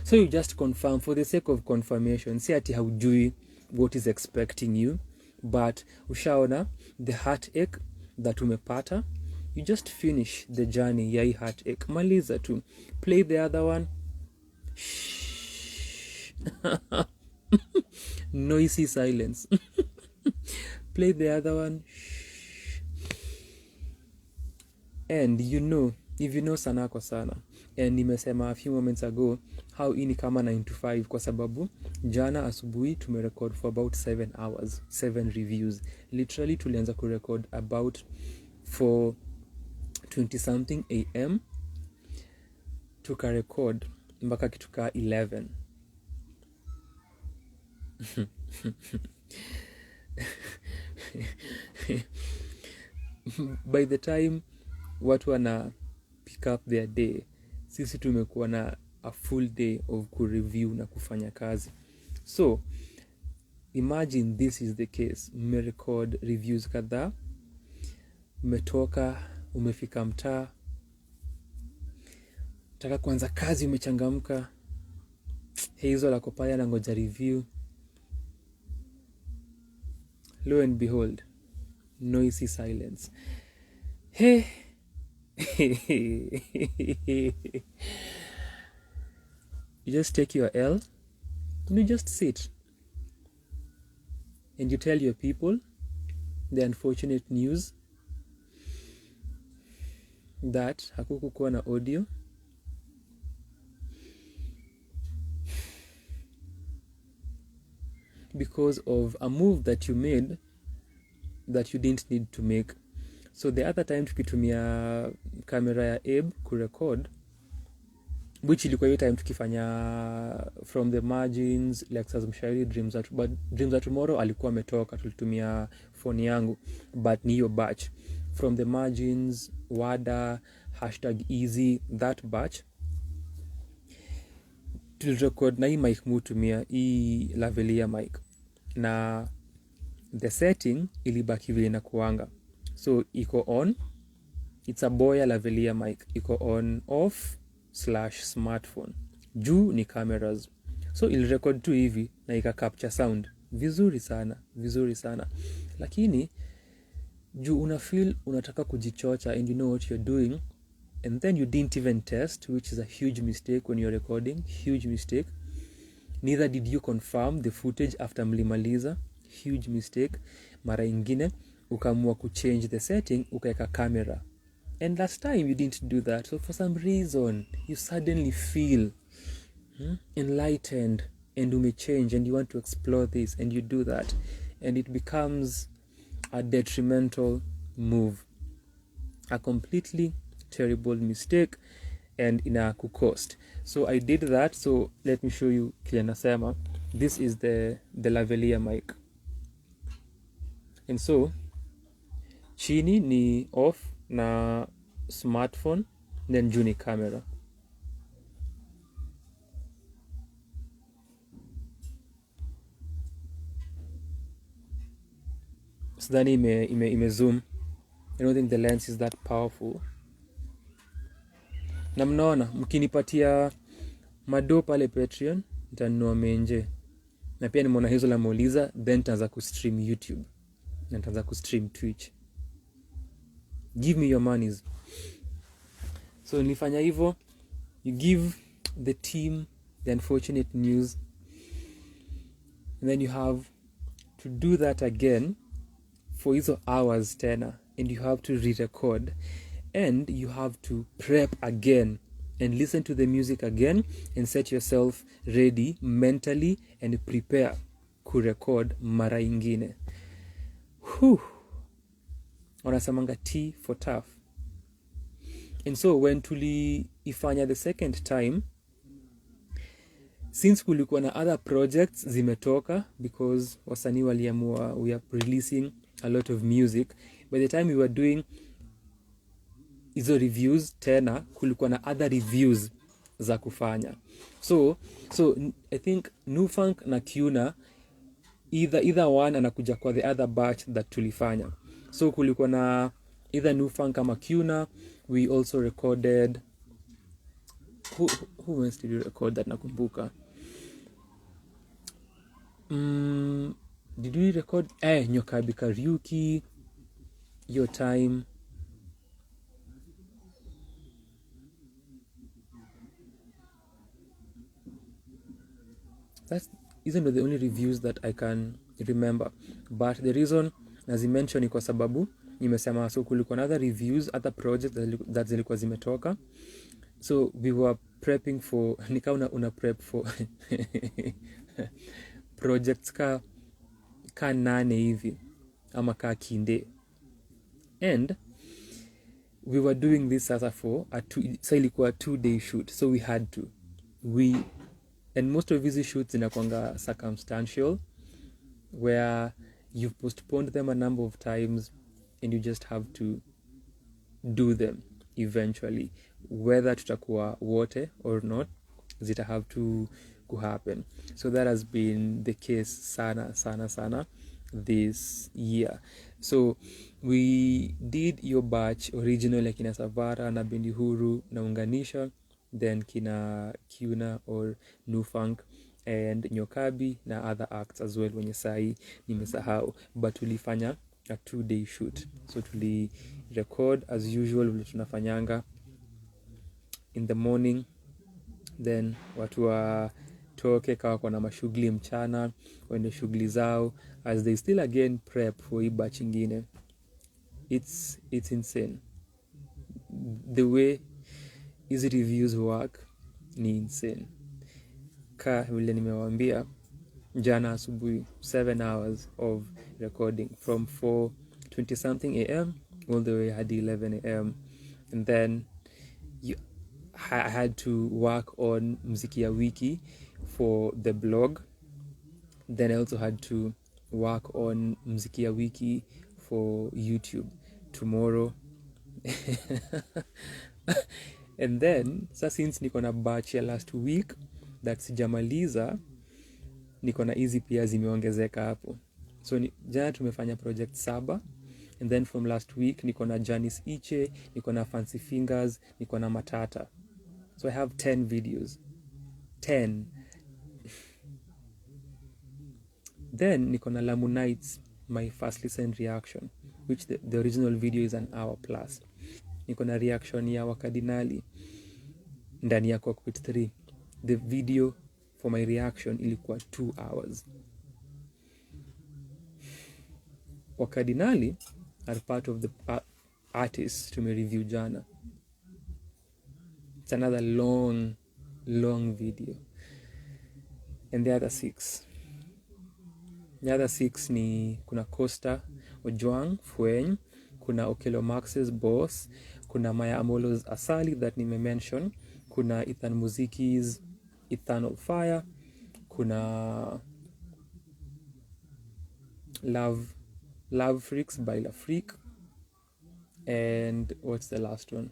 So you just confirm for the sake of confirmation. Si ati haujui what is expecting you, but ushaona the heartache that umepata, you just finish the journey ya hii heartache. Maliza tu. Play the other one. Noisy silence. Play the other one. And if you know Sanaa kwa sana, and nimesema a few moments ago how ini kama 9 to 5 kwa sababu jana asubuhi tumerecord for about 7 hours, 7 reviews. Literally tulianza kurecord about 4:20 something am tukarecord mpaka kituka 11. By the time watu wana pick up their day, sisi tumekuwa na a full day of kureview na kufanya kazi. So imagine this is the case. Mmerecord reviews kadhaa, umetoka, umefika mtaa, taka kuanza kazi, umechangamka. Hazel ako pale na ngoja review. Lo and behold, noisy silence. Hey. You just take your L and you just sit and you tell your people the unfortunate news that hakukuwa na audio, because of a move that you made that you didn't need to make. So the other time tukitumia kamera ya Abe kurecord, which ilikuwa hiyo time tukifanya from the margins, Lexus Mshairi, Dreams Are Tomorrow alikuwa ametoka, tulitumia phone yangu, but ni hiyo batch from the margins, Wada, #easy, that batch tulirecord na hii mic mutumia, hii lavalier mic, na the setting ilibaki vile na kuanga. So iko on, it's a Boya lavalier mic, iko on off /smartphone, juu ni cameras. So ili record tu hivi na ika capture sound vizuri sana. Lakini juu una feel unataka kujichocha and you know what you're doing, and then you didn't even test, which is a huge mistake when you're recording, huge mistake. Neither did you confirm the footage after mlimaliza, huge mistake. Mara ingine ukaamua kuchange the setting, ukaeka camera, and last time you didn't do that. So for some reason you suddenly feel enlightened and umechange and you want to explore this and you do that, and it becomes a detrimental move, a completely terrible mistake, and ina kucost. So I did that. So let me show you kile nasema. This is the lavalier mic, and so chini ni off na smartphone, then juu ni camera. Sidhani ime zoom. I don't think the lens is that powerful. Na mnaona mkinipatia mado pale Patreon nitanunua menje, na pia nimeona Hazel ameuliza, then nitaanza kustream YouTube na nitaanza kustream Twitch. Give me your monies. So nilifanya hivyo. You give the team the unfortunate news, and then you have to do that again for hizo hours tena, and you have to re-record, and you have to prep again and listen to the music again and set yourself ready mentally and prepare kurecord mara ingine. Wanasamanga T for tough. And so when tuliifanya the second time, since kulikuwa na other projects zimetoka, because wasanii waliamua we are releasing a lot of music, by the time we were doing hizo reviews tena kulikuwa na other reviews za kufanya. So I think Nufunk na Kuna either one anakuja kwa the other batch that tulifanya. So kulikuwa na either Nufunk ama Kuna. We also recorded who else did you record that nakumbuka? Did we record Nyokabi Kariuki, Your Time? These are the only reviews that I can remember. But the reason nazimention ni kwa sababu nimesema, so kulikuwa na other reviews, other projects that zilikuwa zimetoka. So we were prepping for una prep for projects ka 8 hivi ama ka kinde, and we were doing this sasa for so ilikuwa 2-day shoot, so we had to and most of these shoots inakwanga circumstantial, where you've postponed them a number of times and you just have to do them eventually, whether tutakuwa wote or not, zita have to happen. So that has been the case sana this year. So we did your batch original like kina Savara na Bendi Huru na Unganisha, then kina Kuna or Nufunk and Nyokabi na other acts as well wenye sahi nimesahau, but tulifanya a 2-day shoot. So tuli record as usual vile tunafanyanga in the morning, then watu watoke kawa kwa na mashughuli mchana waende shughuli zao, as they still again prep for hii batch ingine. It's insane the way hizi reviews work, ni insane. Ka vile nimewaambia jana asubuhi, 7 hours of recording from 4:20 something am all the way hadi 11 am, and then I had to work on mziki ya wiki for the blog, then I also had to work on mziki ya wiki for YouTube tomorrow. And then since niko na batch ya last week that sijamaliza, niko na hizi pia zimeongezeka hapo. So jana tumefanya project 7, and then from last week niko na Janice Iche, niko na Fancy Fingers, niko na Matata. So I have 10 videos. 10. Then niko na Lamu Nights, my first listen reaction, which the original video is an hour plus. Niko na reaction ya Wakadinali ndani ya Cockpit 3. The video for my reaction ilikuwa 2 hours. Wakadinali are part of the artists to me review jana. It's another long video. and the other 6. The other 6 ni kuna Costa Ojwang Fueny, kuna Okelo Max's Boss, kuna Maya Amolo's Asali that nimemention, kuna Ethan Muziki's Eternal Fire, kuna Love Freaks by La Freak, and what's the last one?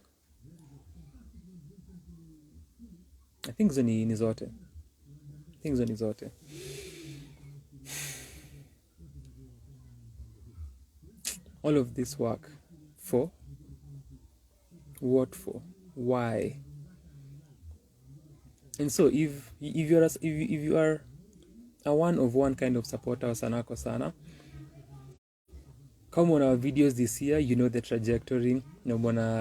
I think hizo ni zote. All of this work for what? For why? And so if you are a one of one kind of supporter of Sanaa kwa Sana, come on our videos this year, you know the trajectory. Na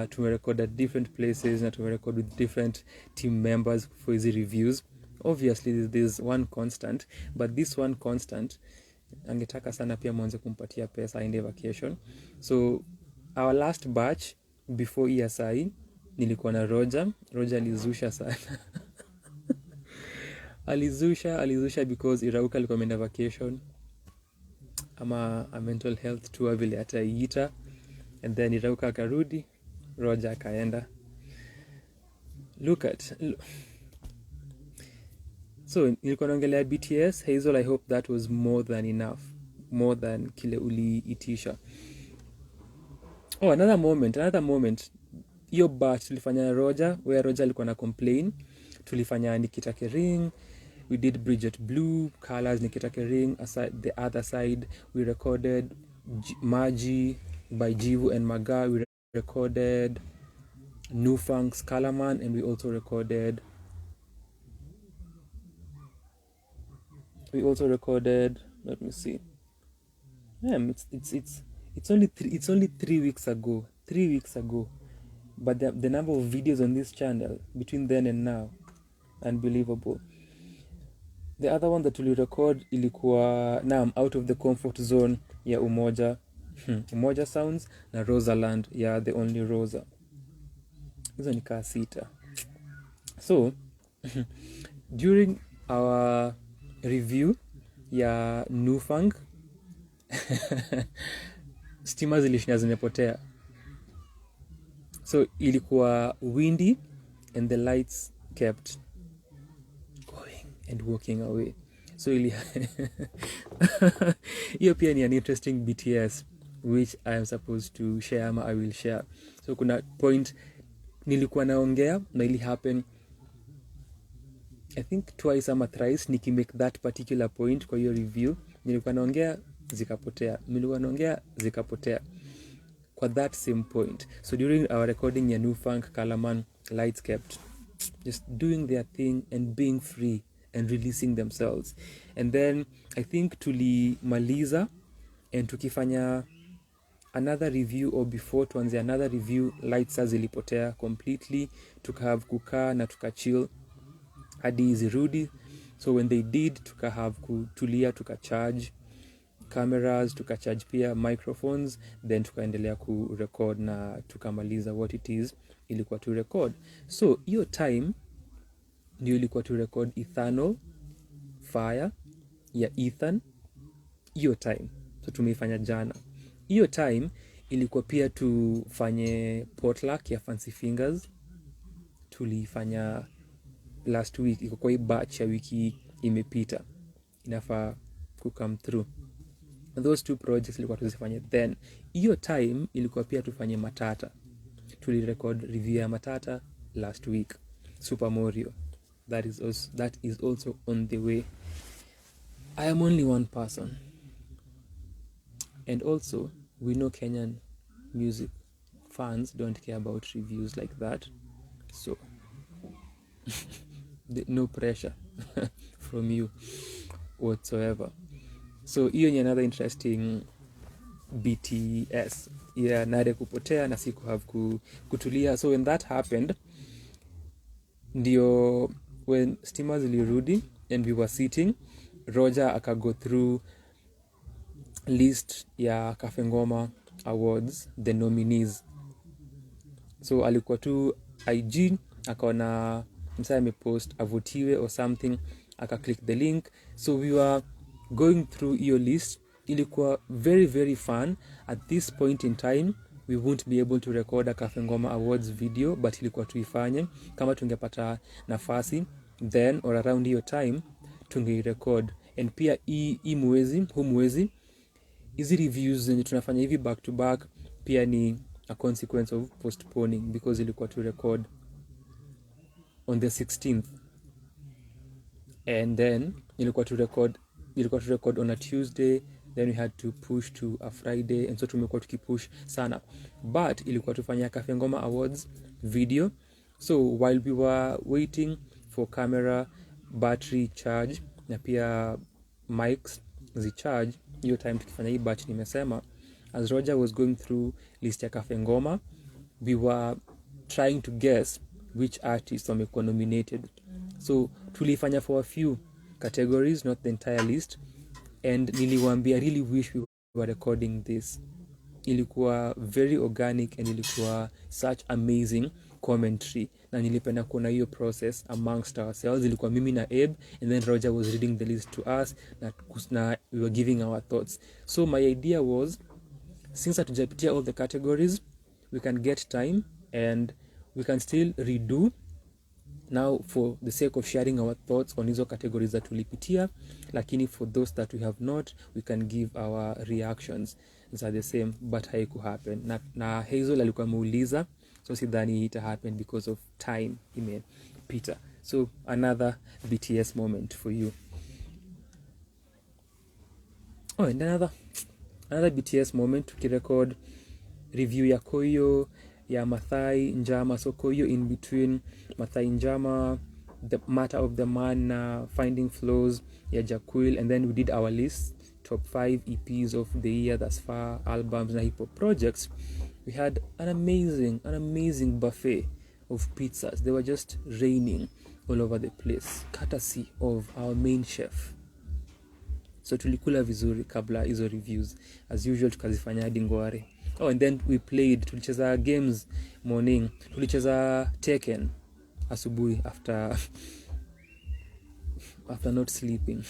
tumerecord at different places, na tumerecord with different team members for easy reviews. Obviously there's one constant, but this one constant angetaka sana pia mwanze kumpatia pesa aende vacation. So our last batch before ESI nilikuwa na Roger alizusha sana. alizusha because Irauka alikuwa ameenda vacation ama a mental health tour vile ataiita, and then Irauka akarudi, Roger akaenda. So nilikuwa naongelea BTS. Hazel, I hope that was more than enough, more than kile uliitisha. Another moment. Hiyo batch tulifanya Roger, where Roger alikuwa na complain. Tulifanya Nikita Kering, we did Bridget Blue, Colors, Nikita Kering. The other side, we recorded Maji by Jivu and Maga. We recorded New Funk's Kalaman, and we also recorded let me see. It's only 3 weeks ago. 3 weeks ago. But the number of videos on this channel between then and now, unbelievable. The other one that we record ilikuwa I'm out of the comfort zone ya Umoja. Umoja Sounds na Rosaland ya The Only Rosa. Hizo ni kaa 6. So during our review ya New Funk stima zilishinda zimepotea. So ilikuwa windy and the lights kept going and walking away. So hiyo pia ni an interesting BTS which I am supposed to share ama I will share. So kuna point nilikuwa naongea na ili happen I think twice ama thrice nikimake that particular point kwa hiyo review. Nilikuwa naongea zikapotea kwa that same point. So during our recording ya New Funk Kalaman, lights kept just doing their thing and being free and releasing themselves. And then I think tulimaliza and tukifanya another review, or before tuanze another review, lights zilipotea completely. Tukahave kukaa na tukachill hadi zirudi. So when they did, tukahave kutulia, tukacharge cameras, tukacharge pia microphones, then tukaendelea kurecord na tukamaliza what it is ilikuwa tu record. So hiyo time ndio ilikuwa tu record Eternal Fire ya Ethan. Hiyo time so tumeifanya jana. Hiyo time ilikuwa pia tufanye potluck ya Fancy Fingers, tulifanya last week. Iko kwa hii batch ya wiki imepita, inafaa come through. Those 2 projects ilikuwa tuzifanye. Then hiyo time ilikuwa pia tufanye Matata. Tulirecord review ya Matata last week, Super Mario. That is also on the way. I am only one person, and also we know Kenyan music fans don't care about reviews like that, so no pressure from you whatsoever. So hiyo ni another interesting BTS ya nare kupotea na siku have kutulia. So when that happened, ndio when stima zilirudi and we were sitting, Roger akago through list ya Cafe Ngoma Awards, the nominees. So alikuwa tu IG akaona msaya amepost avutiwe or something, click the link. So we were going through your list. Ilikuwa very very fun. At this point in time we won't be able to record a Cafe Ngoma Awards video, but ilikuwa tuifanye kama tungepata nafasi then or around your time tungerecord. And pia hii mwezi hizi reviews zenye tunafanya hivi back to back pia ni a consequence of postponing, because ilikuwa to record on the 16th and then ilikuwa to record on a Tuesday, then we had to push to a Friday, and so tumekuwa tukipush sana, but ilikuwa tufanya Cafe Ngoma Awards video. So while we were waiting for camera battery charge na pia mics zicharge, hiyo time tukifanya hii batch nimesema, as Roger was going through list ya Cafe Ngoma, we were trying to guess which artists wamekuwa nominated. So tulifanya for a few categories, not the entire list, and niliwaambia I really wish we were recording this. Ilikuwa very organic and ilikuwa such amazing commentary, na nilipenda kuona hiyo process amongst ourselves. Ilikuwa mimi na Abe, and then Roger was reading the list to us na we were giving our thoughts. So my idea was, since hatujapitia all the categories, we can get time and we can still redo now for the sake of sharing our thoughts on hizo categories that tulipitia, lakini for those that we have not, we can give our reactions are the same, but haiku happen na Hazel alikuwa ameuliza, so sidhani ita happen because of time imepita. So another BTS moment for you. And another BTS moment, tukirecord review ya Koyo ya Mathai Njama. So Koyo in between Mathai Njama, the matter of the man, finding flaws ya Jaquil, and then we did our list, top 5 EPs of the year thus far, albums na hip hop projects. We had an amazing buffet of pizzas. They were just raining all over the place, courtesy of our main chef. So tulikula vizuri kabla hizo reviews, as usual tukazifanya hadi ngware. And then we played, tulicheza games morning, tulicheza Tekken asubuhi after not sleeping.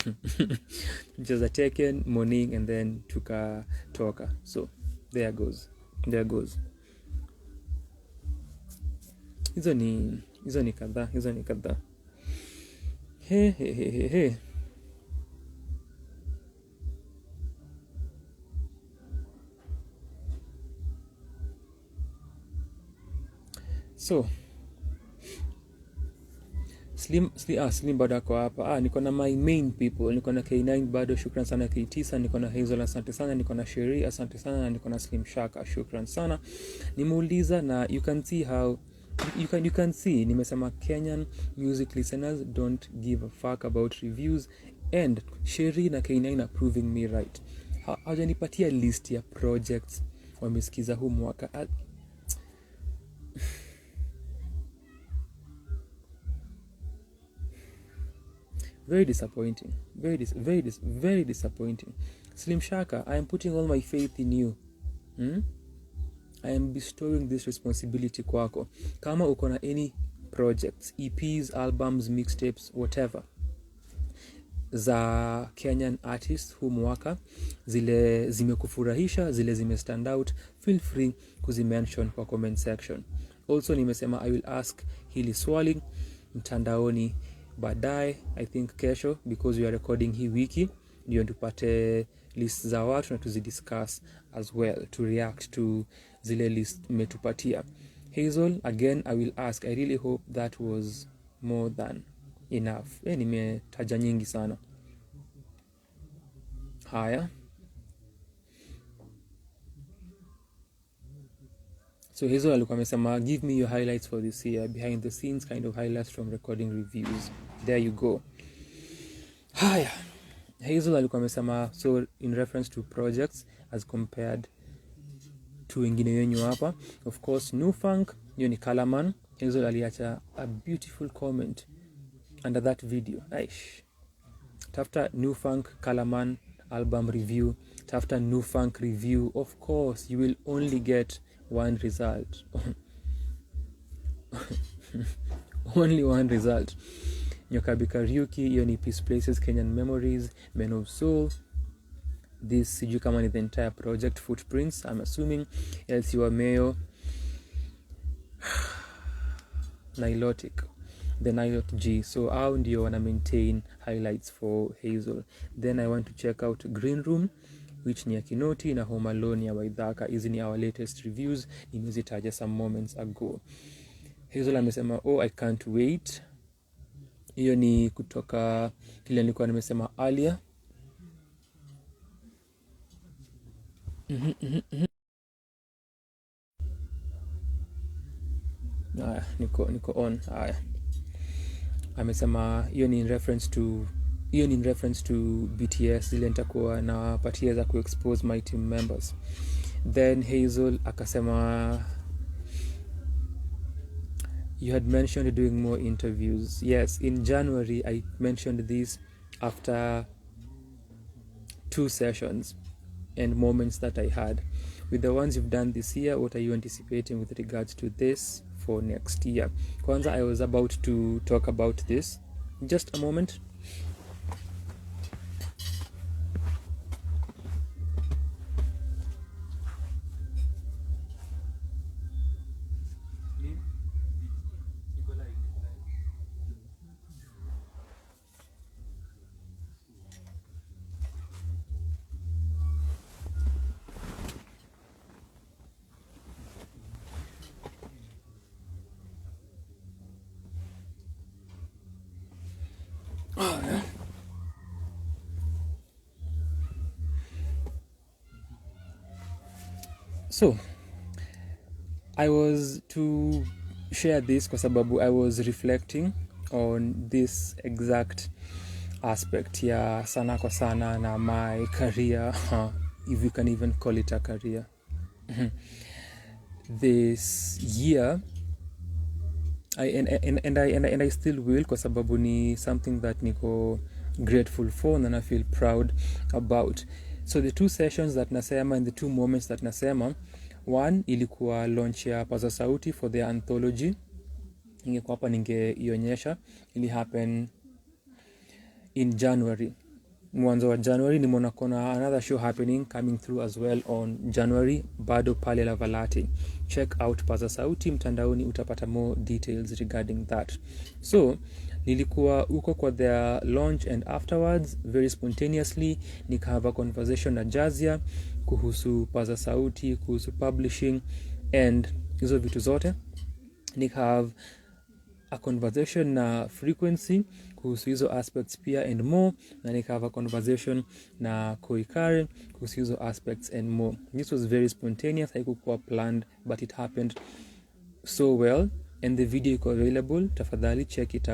Tulicheza Tekken morning and then tukatoka. So there goes. Hizo ni kadhaa. He. So Slim bado ako hapa. Niko na my main people. Niko na K9 bado, shukran sana. K9 niko na Hazel, asante sana. Niko na Sherry, asante sana, na niko na Slim Shaka, shukran sana. Nimeuliza na you can see how you can see nimesema Kenyan music listeners don't give a fuck about reviews, and Sherry na K9 are proving me right. Hawajanipatia list ya projects wamesikiza huu mwaka. Very disappointing. Very disappointing. Slim Shaka, I am putting all my faith in you. I am bestowing this responsibility kwako. Kama uko na any projects, EPs, albums, mixtapes, whatever, za Kenyan artists huu mwaka, zile zimekufurahisha, zile zime stand out, feel free kuzimention kwa comment section. Also nimesema I will ask hili swali mtandaoni baadaye, I think kesho, because we are recording hii wiki, ndio tupate list za watu na tuzidiscuss as well, to react to zile list metupatia. Hazel, again I will ask, I really hope that was more than enough. Nimetaja nyingi sana. Haya. So Hazel alikuwa amesema give me your highlights for this year, behind the scenes kind of highlights from recording reviews. There you go. Haya. Hazel alikuwa amesema, so in reference to projects as compared to wengine wenyu hapa, of course New Funk, hiyo ni Kalaman. Hazel aliacha a beautiful comment under that video. Aish. Tafuta New Funk Kalaman album review, tafuta New Funk review. Of course you will only get one result. Only one result. Nyokabi Kariuki, hiyo ni Peace Places, Kenyan Memories, Men of Soul. This sijui kama ni the entire project. Footprints, I'm assuming. Elsie Wameo, Nilotic, the Nilot G. So hao ndio wana maintain highlights for Hazel. Then I want to check out Green Room, which ni ya Kinoti, na Home Alone ya Waithaka. Hizi ni our latest reviews, nimezitaja some moments ago. Hazel amesema I can't wait. Hiyo ni kutoka kile nilikuwa nimesema earlier. Haya, niko on. Haya, amesema hiyo ni in reference to BTS, zile nitakuwa na patia za kuexpose my team members. Then Hazel akasema, you had mentioned doing more interviews. Yes, in January I mentioned this after 2 sessions and moments that I had. With the ones you've done this year, what are you anticipating with regards to this for next year? Kwanza, I was about to talk about this. Just a moment. So, I was to share this kwa sababu I was reflecting on this exact aspect ya Sanaa kwa Sanaa na my career, if you can even call it a career. This year, I still will, kwa sababu ni something that niko grateful for and I feel proud about. So the 2 sessions that nasema and the 2 moments that nasema, one ilikuwa launch ya Paza Sauti for the anthology. Ingekuwa hapa ningeionyesha. Ili happen in January. Mwanzo wa January nimeona kuna another show happening coming through as well on January, bado pale Lavalati. Check out Paza Sauti mtandaoni, utapata more details regarding that. So nilikuwa uko kwa their launch and afterwards, very spontaneously nikahava conversation na Jazia kuhusu Paza Sauti, kuhusu publishing and hizo vitu zote. Nikahave a conversation na Frequency kuhusu hizo aspects pia and more, na nikahave a conversation na Koikare kuhusu hizo aspects and more. This was very spontaneous, haikuwa planned, but it happened so well, and the video iko available. Tafadhali check it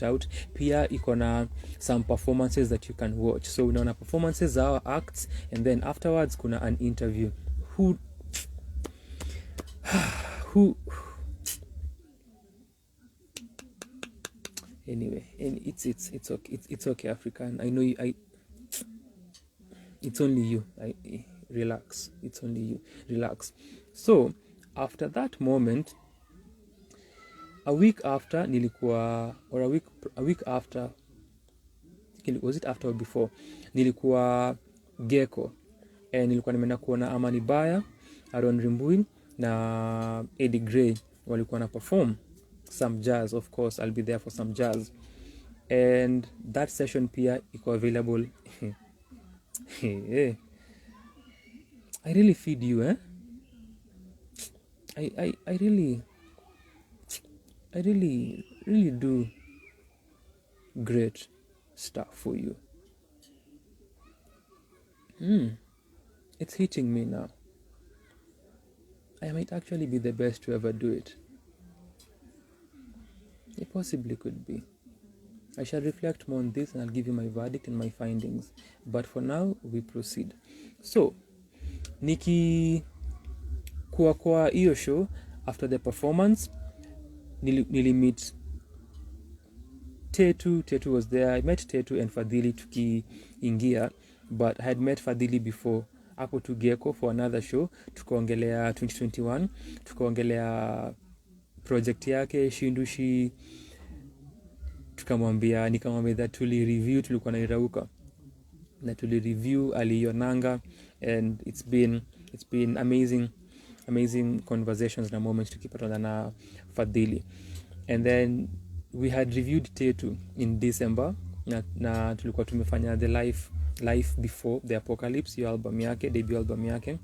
out. Pia iko na some performances that you can watch. So unaona performances za our acts, and then afterwards kuna an interview. Who anyway, and it's okay African. I know you, it's only you. Relax. It's only you. Relax. So after that moment, a week after nilikuwa, or a week after, was it after or before, nilikuwa Gecko, and nilikuwa nimeenda kuona Amani Baya, Aaron Rimbui na Eddie Gray walikuwa na perform some jazz. Of course I'll be there for some jazz, and that session pia iko available. I really feed you, I really do great stuff for you. It's hitting me now. I might actually be the best to ever do it. It possibly could be. I shall reflect more on this and I'll give you my verdict and my findings. But for now, we proceed. So, Nikki kwa hiyo show, after the performance, nilimit Tetu was there. I met Tetu and Fadhili tukiingia, but I had met Fadhili before hapo to Gecko for another show. Tukaongelea 2021, tukaongelea project yake Shindushi nikamwambia that tulikuwa na irauka na review alionanga, and it's been amazing conversations na moments tukipatana na Fadhili. And then we had reviewed Tetu in December na tulikuwa tumefanya the life before the apocalypse, your album yake, debut album yake,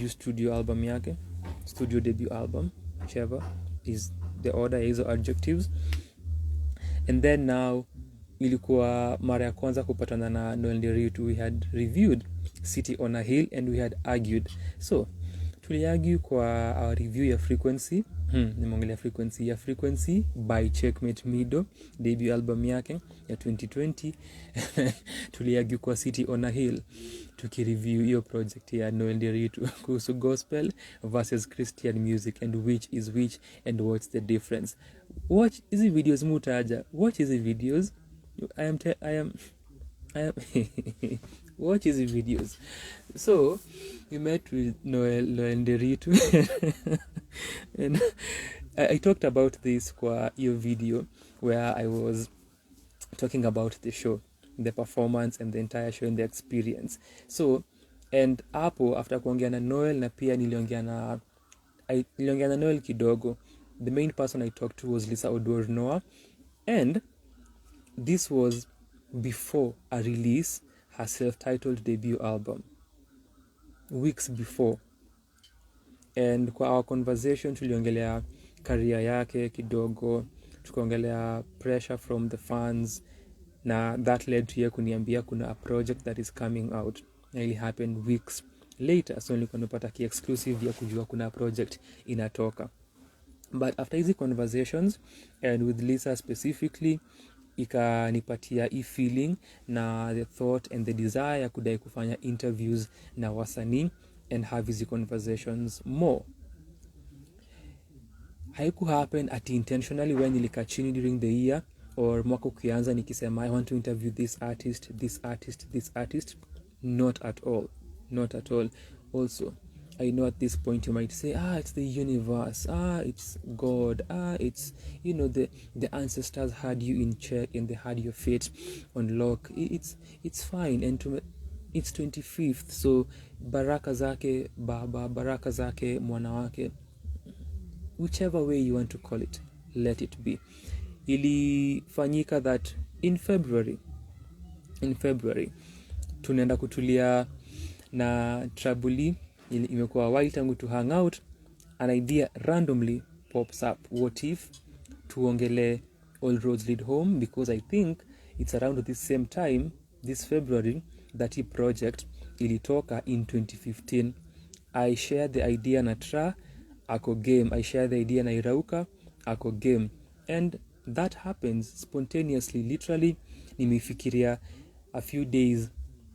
studio debut album, whichever is the order, hizo adjectives. And then now ilikuwa mara ya kwanza kupatana na Noel Nderitu. We had reviewed City on a Hill and we had argued. So tuliargue kwa our review ya Frequency, nimeongelea Frequency by Checkmate Mido, debut album yake ya 2020. Tuliargue kwa City on a Hill tukireview hiyo project ya Noel Nderitu kuhusu gospel versus Christian music and which is which and what's the difference. Watch hizi videos mutaja. Watch hizi videos. I am watch hizi videos. So we met with Noel Nderitu and I talked about this kwa hiyo video where I was talking about the show, the performance and the entire show and the experience. So and hapo after kuongea na Noel na pia niliongea na Noel kidogo, the main person I talked to was Lisa Odor Noah, and this was before I release her self-titled debut album, weeks before. And kwa our conversation tuliongelea career yake kidogo, tukaongelea pressure from the fans, na that led to yeye kuniambia kuna a project that is coming out. And it happened weeks later, so nilikuwa nimepata exclusive ya kujua kuna project inatoka. But after hizi conversations and with Lisa specifically, ikanipatia feeling na the thought and the desire kudai kufanya interviews na wasanii and have hizi conversations more. Haiku happen intentionally when nilikaa chini during the year or mwaka ukianza nikisema I want to interview this artist. Not at all. Also, I know at this point you might say, it's the universe, it's God, it's, the ancestors had you in check and they had your fate on lock. It's fine, and it's 25th, so baraka zake baba, baraka zake mwana wake, whichever way you want to call it, let it be. Ilifanyika that in February tunaenda kutulia na Trabuli. Imekuwa while tangu to hang out, an idea randomly pops up. What if tuongele All Roads Lead Home, because I think it's around this same time, this February, that he project ilitoka in 2015. I shared the idea na Tra, ako game. I shared the idea na Irauka, ako game. And that happens spontaneously, literally. Nimefikiria a few days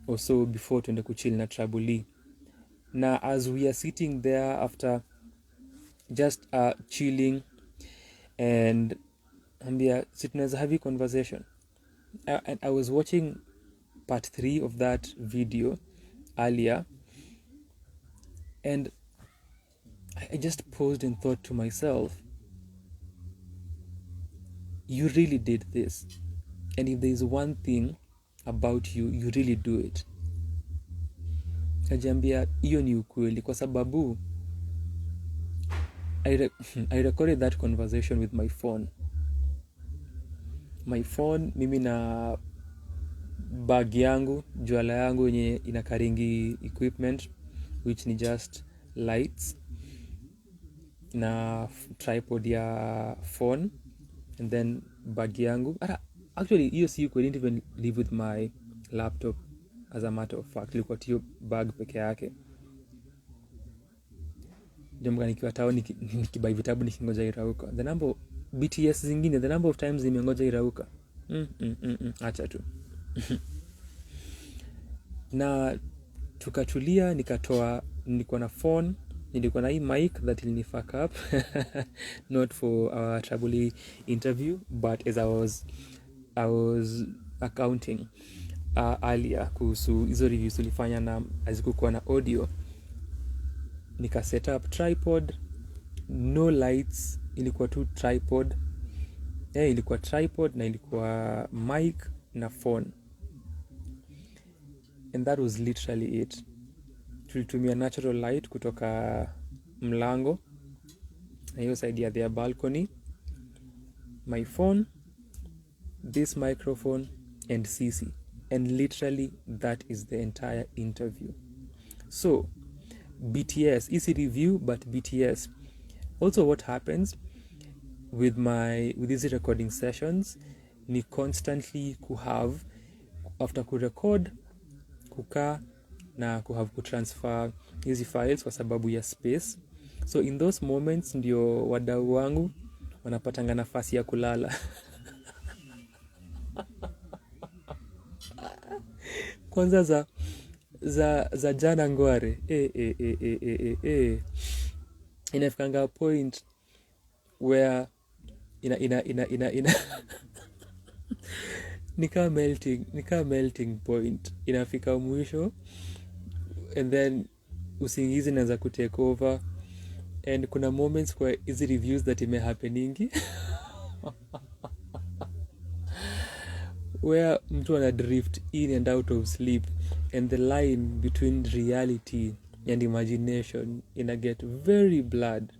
or so before tuende kuchill na Trabuli. Now, as we are sitting there after just chilling and we are sitting as a heavy conversation, and I was watching part 3 of that video earlier, and I just paused and thought to myself, you really did this, and if there is one thing about you, you really do it. Kajiambia hiyo ni ukweli kwa sababu I recorded that conversation with my phone. Mimi na bag yangu, juala yangu yenye inakaringi equipment, which ni just lights na tripod ya phone, and then bag yangu. Actually, hiyo si ukweli, I didn't even live with my laptop. As a matter of fact, ilikuwa hiyo bag peke yake. Jambo nikiwa tao nikibai vitabu nikingoja irauka. The number BTS zingine, the number of times nimengoja irauka. Acha tu. Na tukatulia, nilikuwa na phone, nilikuwa na hii mic that will fuck up. Not for our Trabuli interview, but as I was accounting earlier kuhusu hizo reviews tulifanya na hazikuwa na audio, nika set up tripod, no lights, ilikuwa tu tripod, ilikuwa tripod na ilikuwa mic na phone, and that was literally it. Tulitumia natural light kutoka mlango na hiyo side ya their balcony, my phone, this microphone and Sisi, and literally that is the entire interview. So BTS, easy review, but BTS. Also what happens with these recording sessions ni constantly kuhave, after kurecord, kukaa na kuhave kutransfer hizi files kwa sababu ya space. So in those moments ndio wadau wangu wanapatanga nafasi ya kulala. Kwanza za jana ngware inafikanga point where ina nika melting point, inafika mwisho, and then usingizi naanza kutake over, and kuna moments kwa hizi reviews that happeningi where mtu ana drift in and out of sleep, and the line between reality and imagination ina get very blurred.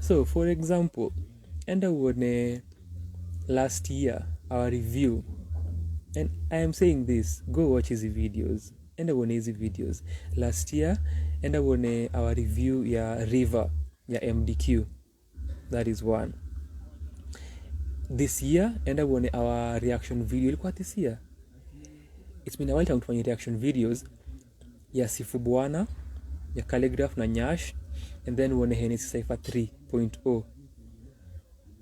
So for example, enda uone last year our review, and I am saying this, go watch hizi videos, enda uone hizi videos last year, enda uone our review ya River ya MDQ, that is one. This year, enda uone our reaction video, ilikuwa this year. It's been a while time tufanye reaction videos ya Sifu Bwana, ya Calligraph na Nyash, and then uone Hennessy Cypher 3.0,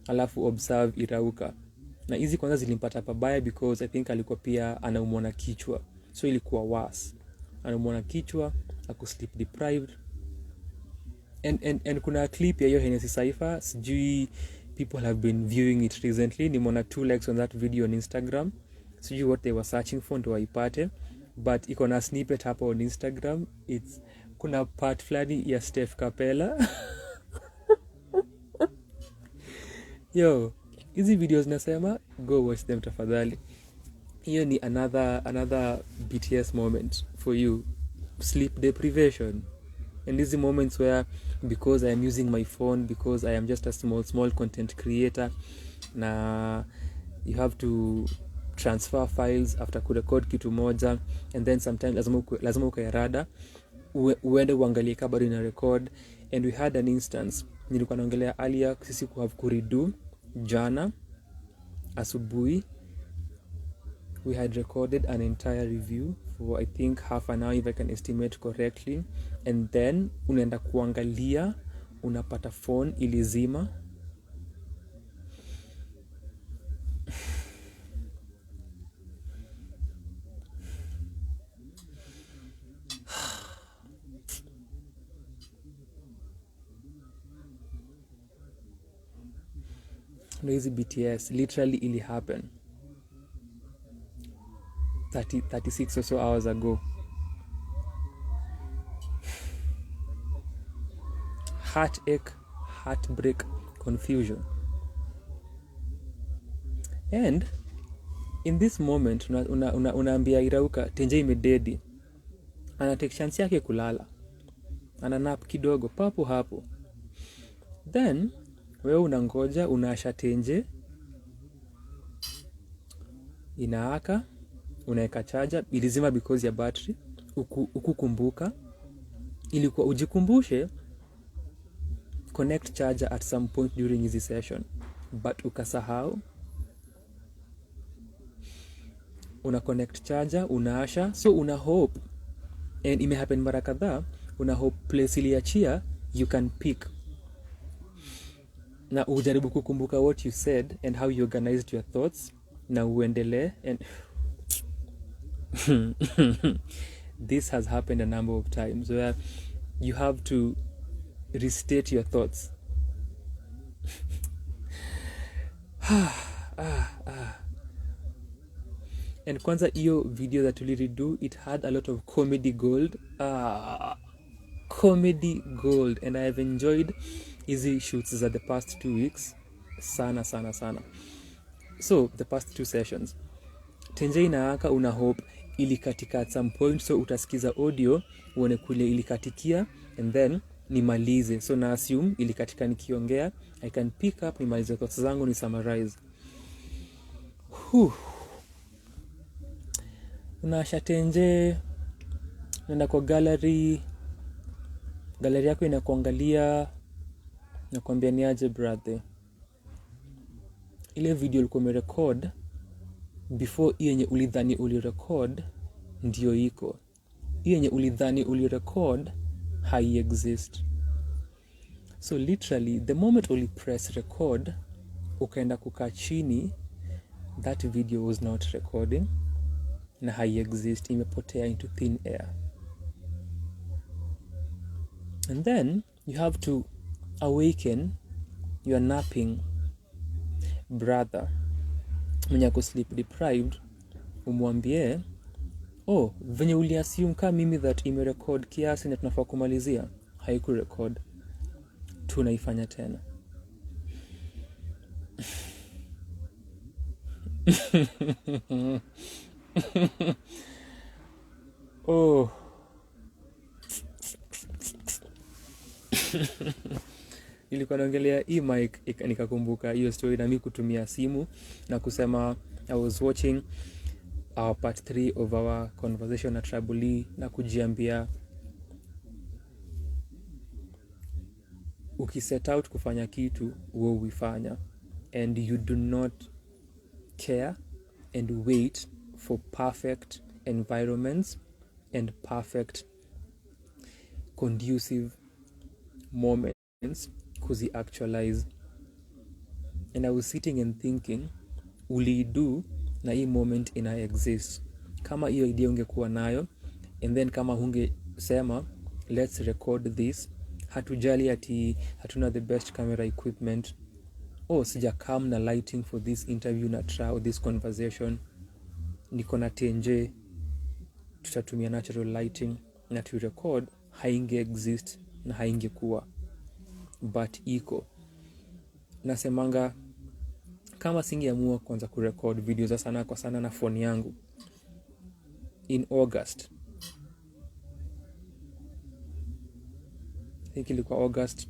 alafu Observe Irauka. Na hizi kwanza zilimpata pabaya because I think alikuwa pia anaumwa na kichwa, so ilikuwa worse. Anaumwa na kichwa, aku sleep deprived, and kuna clip ya hiyo Hennessy Cypher, sijui people have been viewing it recently, nimeona 2 likes on that video on Instagram, sijui what they were searching for ndo waipate, but iko na snippet hapo on Instagram. Kuna part flani ya Steph Capella. Yo, hizi videos nasema go watch them tafadhali. Hiyo ni another BTS moment for you, sleep deprivation. And these moments where, because I am using my phone, because I am just a small content creator, na you have to transfer files after kurecord kitu moja, and then sometimes lazima ukae rada uende uangalie kama bado ina record. And we had an instance nilikuwa naongelea earlier, sisi kuredo jana asubuhi. We had recorded an entire review for I think half an hour, if I can estimate correctly, and then unaenda kuangalia, unapata phone ilizima. Noisy BTS literally ili happen 36 or so hours ago. Heartache, heartbreak, confusion. And in this moment unaambia Irauka tenje imededi, ana take chance yake kulala, ana nap kidogo papo hapo, then wewe unangoja, unaasha tenje, inaaka, unaeka charger, ilizima because ya battery, ukukumbuka, ilikuwa ujikumbushe connect charger at some point during this session, but ukasahau. Una connect charger, unaasha, so una hope, and ime happen mara kadhaa, una hope place iliachia you can pick, na ujaribu kukumbuka what you said and how you organized your thoughts, na uendelee. And this has happened a number of times where you have to restate your thoughts. And kwanza hiyo video that we redo, it had a lot of comedy gold, and I have enjoyed Hizi shoots za the past 2 weeks sana. So the past 2 sessions tenje inaaka, una hope ilikatika at some point, so utasikiza audio uone kule ilikatikia and then nimalize. So na assume ilikatika nikiongea, I can pick up, nimalize thoughts zangu, ni summarize. Unasha tenje, nenda kwa gallery yako inakuangalia, nakwambia ni aje brother, ile video ulikuwa umerecord before hiyo yenye ulidhani ulirecord ndio iko. Hiyo yenye ulidhani ulirecord hai exist. So literally the moment uli press record ukaenda kukaa chini, that video was not recording na hai exist, imepotea into thin air. And then you have to awaken your napping brother mwenye ako sleep deprived, umwambie, venye uli assume kama mimi that imerecord kiasi na tunafaa kumalizia, haiku record, tunaifanya tena. Ilikuwa naongelea hii mic, nikakumbuka hiyo story na mimi kutumia simu na kusema I was watching our part 3 of our conversation at Trabuli, na kujiambia ukiset out kufanya kitu wewe uifanya, and you do not care and wait for perfect environments and perfect conducive moments kuzi actualize. And I was sitting and thinking, ulidu na hii moment ina exist. Kama hiyo idea ungekuwa nayo, and then kama hunge sema let's record this, hatujali ati hatuna the best camera equipment, sija come na lighting for this interview na trial this conversation, niko na tenje, tutatumia natural lighting na tu record, hainge exist na hainge kuwa, but iko. Nasemanga kama singeamua kuanza kurecord video za Sanaa kwa Sanaa na phone yangu in August, I think ilikuwa August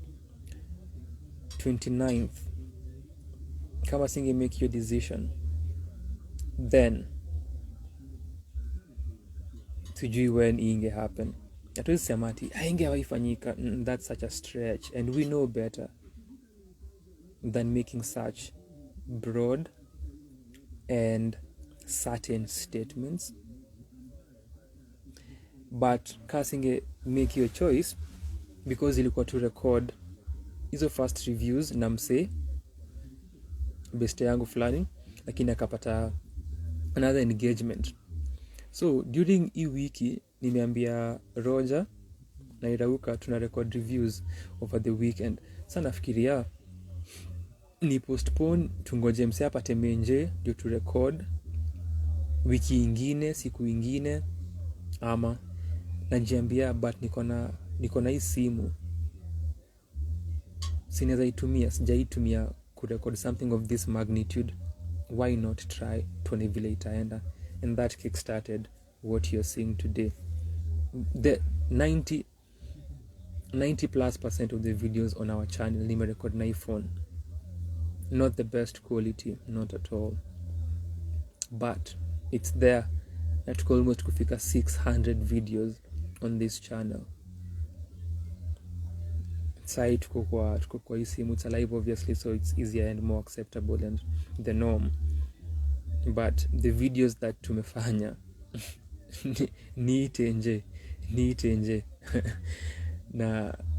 29th, kama singe make your decision then sijui when inge happen. Hatuwezi sema ati haingewaifanyika, that's such a stretch, and we know better than making such broad and certain statements. But kasinge make your choice, because ilikuwa to record hizo first reviews na mse best yangu fulani, lakini akapata another engagement. So during hii wiki nimeambia Roger na Irauka tuna record reviews over the weekend. Sasa nafikiria ni postpone, tungoje mse apate menje ndio tu record wiki ingine, siku ingine, ama najiambia but niko na hii simu sinaweza itumia, sijaitumia kurecord something of this magnitude, why not try, tuone vile itaenda. And that kickstarted what you're seeing today. The 90+% of the videos on our channel nime record na iPhone, not the best quality, not at all, but it's there. Na tuko almost kufika 600 videos on this channel. Sai tuko kwa hii simu, it's alive obviously, so it's easier and more acceptable and the norm. But the videos that tumefanya niite nje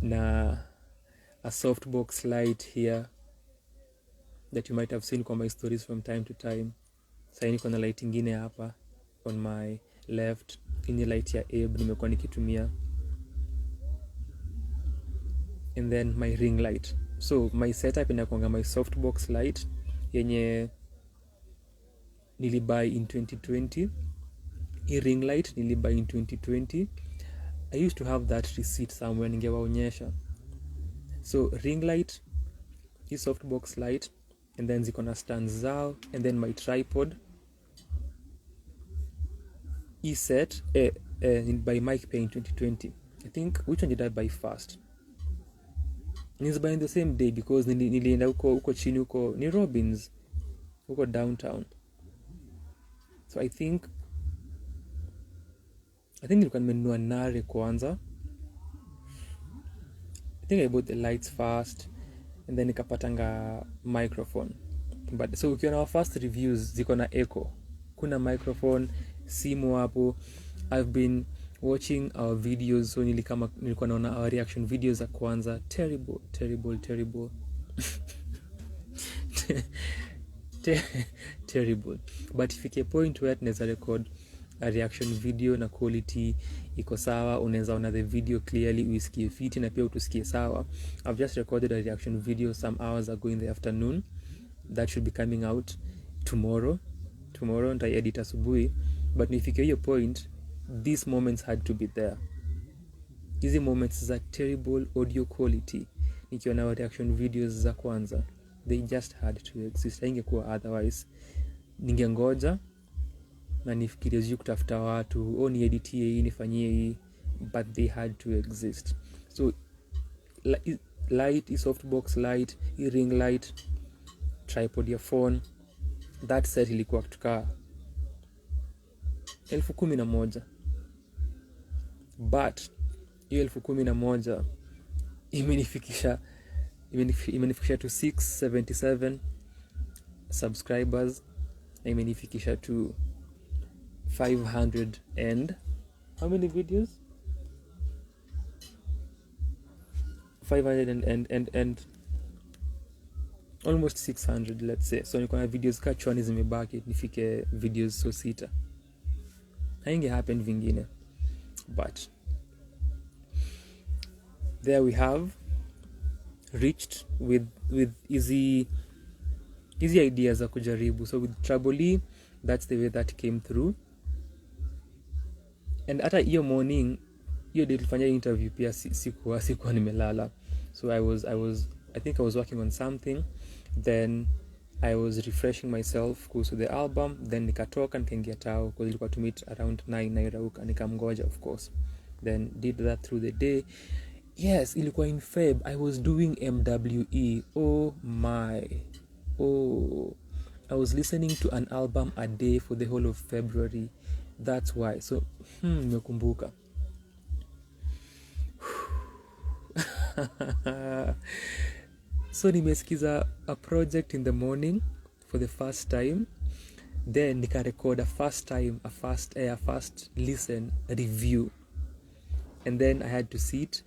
na a softbox light here that you might have seen kwa my stories from time to time. Sasa niko na light ingine hapa on my left, ini light ya Abe nimekuwa nikitumia, and then my ring light. So my setup inakuanga my softbox light yenye nilibuy in 2020, hii ring light nilibuy in 2020. I used to have that receipt somewhere, ningewaonyesha. So ring light, hii softbox light, and then ziko na stands zao, and then my tripod hii set by Mike Pay in 2020. I think, which one did I buy first? It's by in the same day because nilienda huko chini huko ni Robins huko downtown. So I think nilikuwa nimenunua nare kwanza. I think I bought the lights first and then nikapatanga microphone. But so ukiona our first reviews ziko na echo. Kuna microphone, simu hapo. I've been watching our videos, so nilikuwa naona our reaction videos za kwanza. Terrible. Terrible. But if you point where tunaweza record a reaction video na quality iko sawa, unaweza ona the video clearly, uisikie fiti na pia utusikie sawa. I've just recorded a reaction video some hours ago in the afternoon that should be coming out tomorrow nita edit asubuhi. But nifike hiyo point, these moments had to be there. Hizi moments za terrible audio quality nikiona reaction videos za kwanza, they just had to exist. Haingekuwa otherwise. Ningengoja na nifikirie juu kutafuta watu, ni editie hii, nifanyie hii, but they had to exist. So light, softbox light, ring light, tripod ya phone, that set ilikuwa kutoka 11,000. But hiyo 11,000 imenifikisha to 677 subscribers, na imenifikisha to 500 and how many videos? 500 and almost 600, let's say. So niko na videos kachwani zimebaki nifike videos so 6. Hainge happen vingine. But there we have reached with easy ideas za kujaribu. So with Trouble, that's the way that came through. And hata hiyo morning, hiyo day tulifanya interview pia sikuwa nimelala. So I think I was working on something, then I was refreshing myself kuhusu the album, then nikatoka nikaingia tao because ilikuwa to meet around 9 nairauka, nikamgoja of course, then did that through the day. Yes, ilikuwa in Feb. I was doing MWE. I was listening to an album a day for the whole of February. That's why. So nimekumbuka. So nimesikiza a project in the morning for the first time, then nikarecord a first listen review, and then I had to sit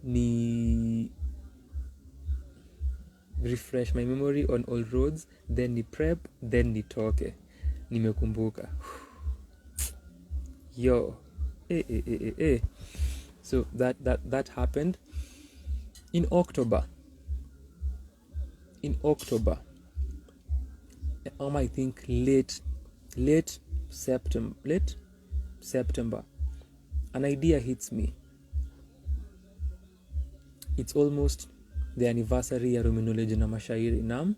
ni refresh my memory on all roads, then ni prep, then nitoke. Nimekumbuka. Yo. So that happened in October. I think late September, an idea hits me. It's almost the anniversary ya Ruminology na Mashairi. Nam.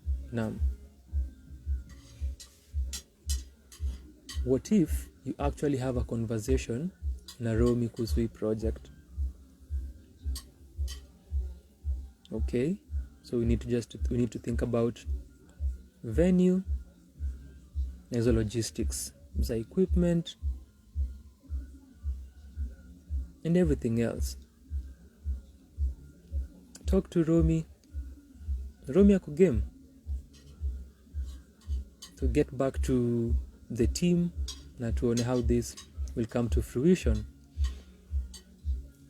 What if you actually have a conversation na Romi kuhusu project? Okay, so we need to think about venue, as well logistics, the equipment, and everything else. Talk to Romi ako game to get back to the team na tuone how this will come to fruition.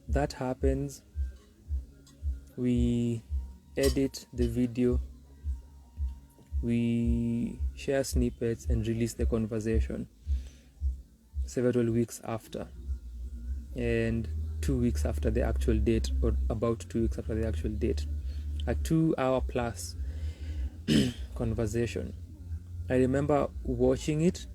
That happens, we edit the video, we share snippets and release the conversation several weeks after, and 2 weeks after the actual date, or about 2 weeks after the actual date, a 2-hour plus conversation. I remember watching it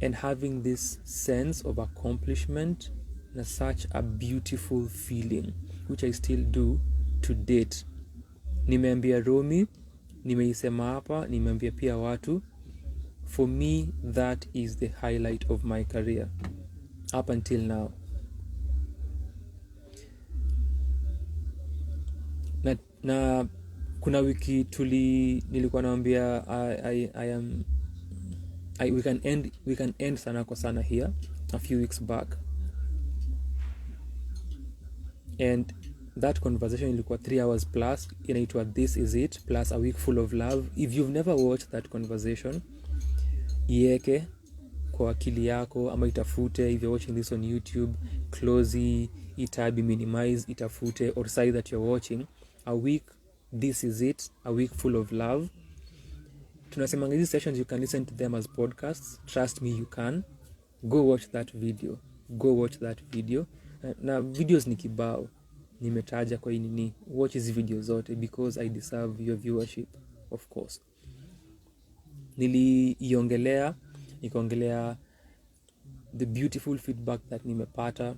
and having this sense of accomplishment and such a beautiful feeling, which I still do to date. Nimeambia Romi, nimeisema hapa, nimeambia pia watu, for me that is the highlight of my career up until now. Na kuna wiki nilikuwa naambia we can end Sanaa kwa Sana here a few weeks back, and that conversation ilikuwa 3 hours plus, inaitwa This Is It plus a week full of love. If you've never watched that conversation, ieke kwa akili yako ama itafute. If you're watching this on YouTube, close itabi, minimize, itafute, or say that you're watching a week This Is It, a week full of love. Tunasemanga these sessions you can listen to them as podcasts. Trust me, you can. Go watch that video. Na videos ni kibao nimetaja kwa nini. Watch hizi video zote because I deserve your viewership, of course. Nikaongelea the beautiful feedback that nimepata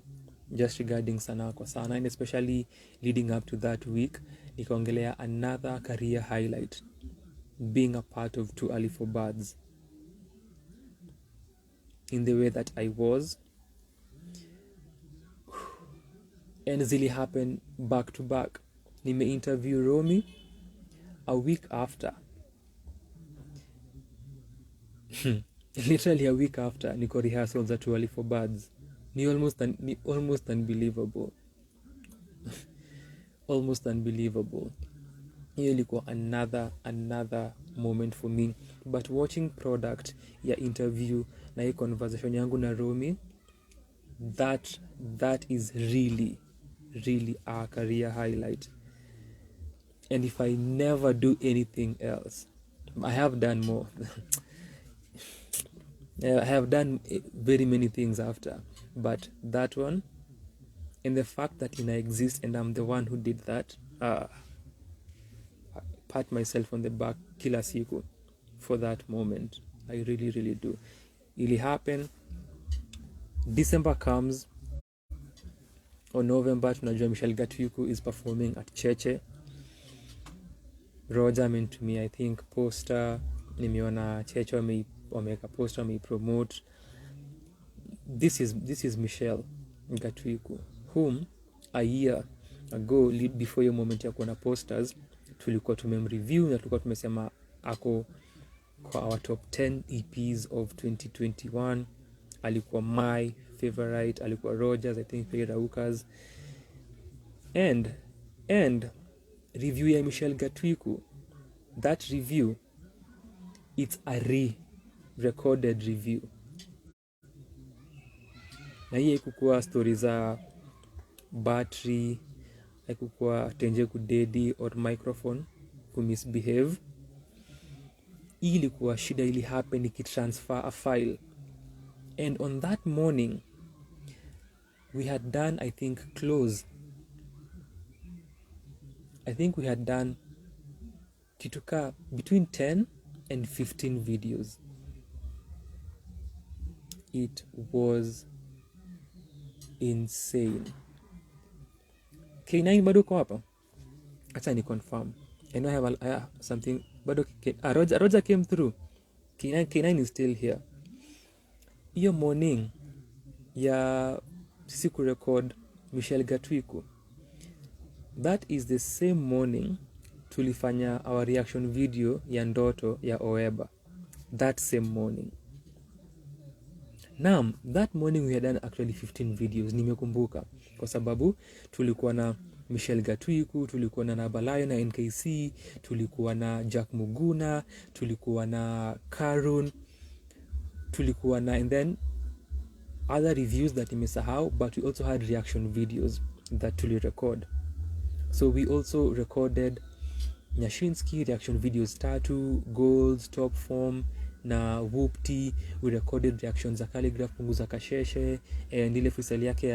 just regarding Sanaa kwa Sana, and especially leading up to that week. Nikaongelea another career highlight, being a part of Too Early for Birds in the way that I was. And zili happen back to back. Nime-interview Romi a week after. Literally a week after niko rehearsals at Too Early for Birds. Ni almost unbelievable. Almost unbelievable. Hiyo ilikuwa another moment for me. But watching product ya interview na hii conversation yangu na Romi, that is really a career highlight. And if I never do anything else, I have done more. I have done very many things after, but that one, and the fact that I exist and I'm the one who did that, I pat myself on the back kila siku for that moment. I really do. It'll happen. December comes, or November, tunajua Michelle Gatwiku is performing at Cheche. Roger meant to me, I think, poster. Nimeona Cheche wameweka poster, promote. This is Michelle Gatwiku, whom a year ago, before your moment ya kuona posters, tulikuwa tumemreview na tulikuwa tumesema ako kwa our top 10 EPs of 2021. Alikuwa my favorite, alikuwa Rogers, I think Raukas. And review ya Michelle Gatwiku, that review, it's a re-recorded review. Na hii haikukuwa stories za battery, haikukuwa tenje kudedi or microphone kumisbehave. Hii ilikuwa shida ili happen ikitransfer a file. And on that morning, we had done, I think we had done kituka between 10 and 15 videos. It was insane. K9 bado kwa hapa? Acha ni confirm. I know I have something. Bado Roger came through. K9 is still here. Iyo morning ya sisi kurecord Michelle Gatwiku, that is the same morning tulifanya our reaction video ya ndoto ya Oeba. That same morning. Now, that morning we had done actually 15 videos. Nimekumbuka kwa sababu tulikuwa na Michelle Gatwiku, tulikuwa na Nabalayo na NKC, tulikuwa na Jack Muguna, tulikuwa na Karun, tulikuwa na, and then other reviews that nimesahau, but we also had reaction videos that tuli record. So we also recorded Nyashinsky reaction videos 3, Goals, Top Form na Whoopty. We recorded reactions za Calligraph, Punguza Kasheshe, and ile freestyle yake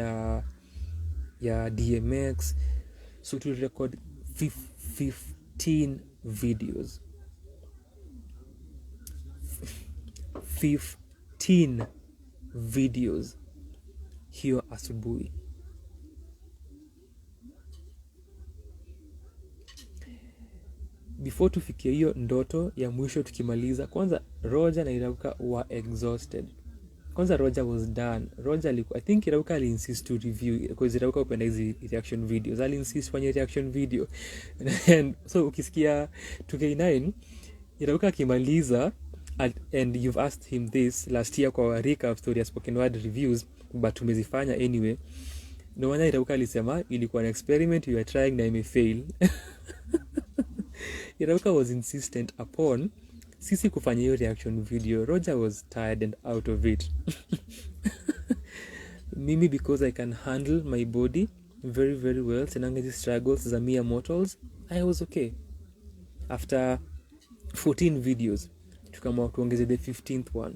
ya DMX. So to record 15 videos. 15 videos hiyo asubuhi. before tufikie hiyo ndoto ya mwisho tukimaliza, kwanza Roger na Irauka were exhausted. Kwanza Roger was done. I think Irauka aliinsist to review, because Irauka hupenda hizi reaction videos. Aliinsist fanye reaction video. And so ukisikia 2K9 Irauka akimaliza, and you've asked him this last year kwa recap story ya spoken word reviews, but tumezifanya anyway. No wonder Irauka alisema ilikuwa an experiment you are trying na imefail. Irauka was insistent upon sisi kufanya hiyo reaction video. Roger was tired and out of it. Mimi, because I can handle my body very very well, sinanga hizi struggles za mere mortals, I was okay. After 14 videos tukamwa tuongeze the 15th one,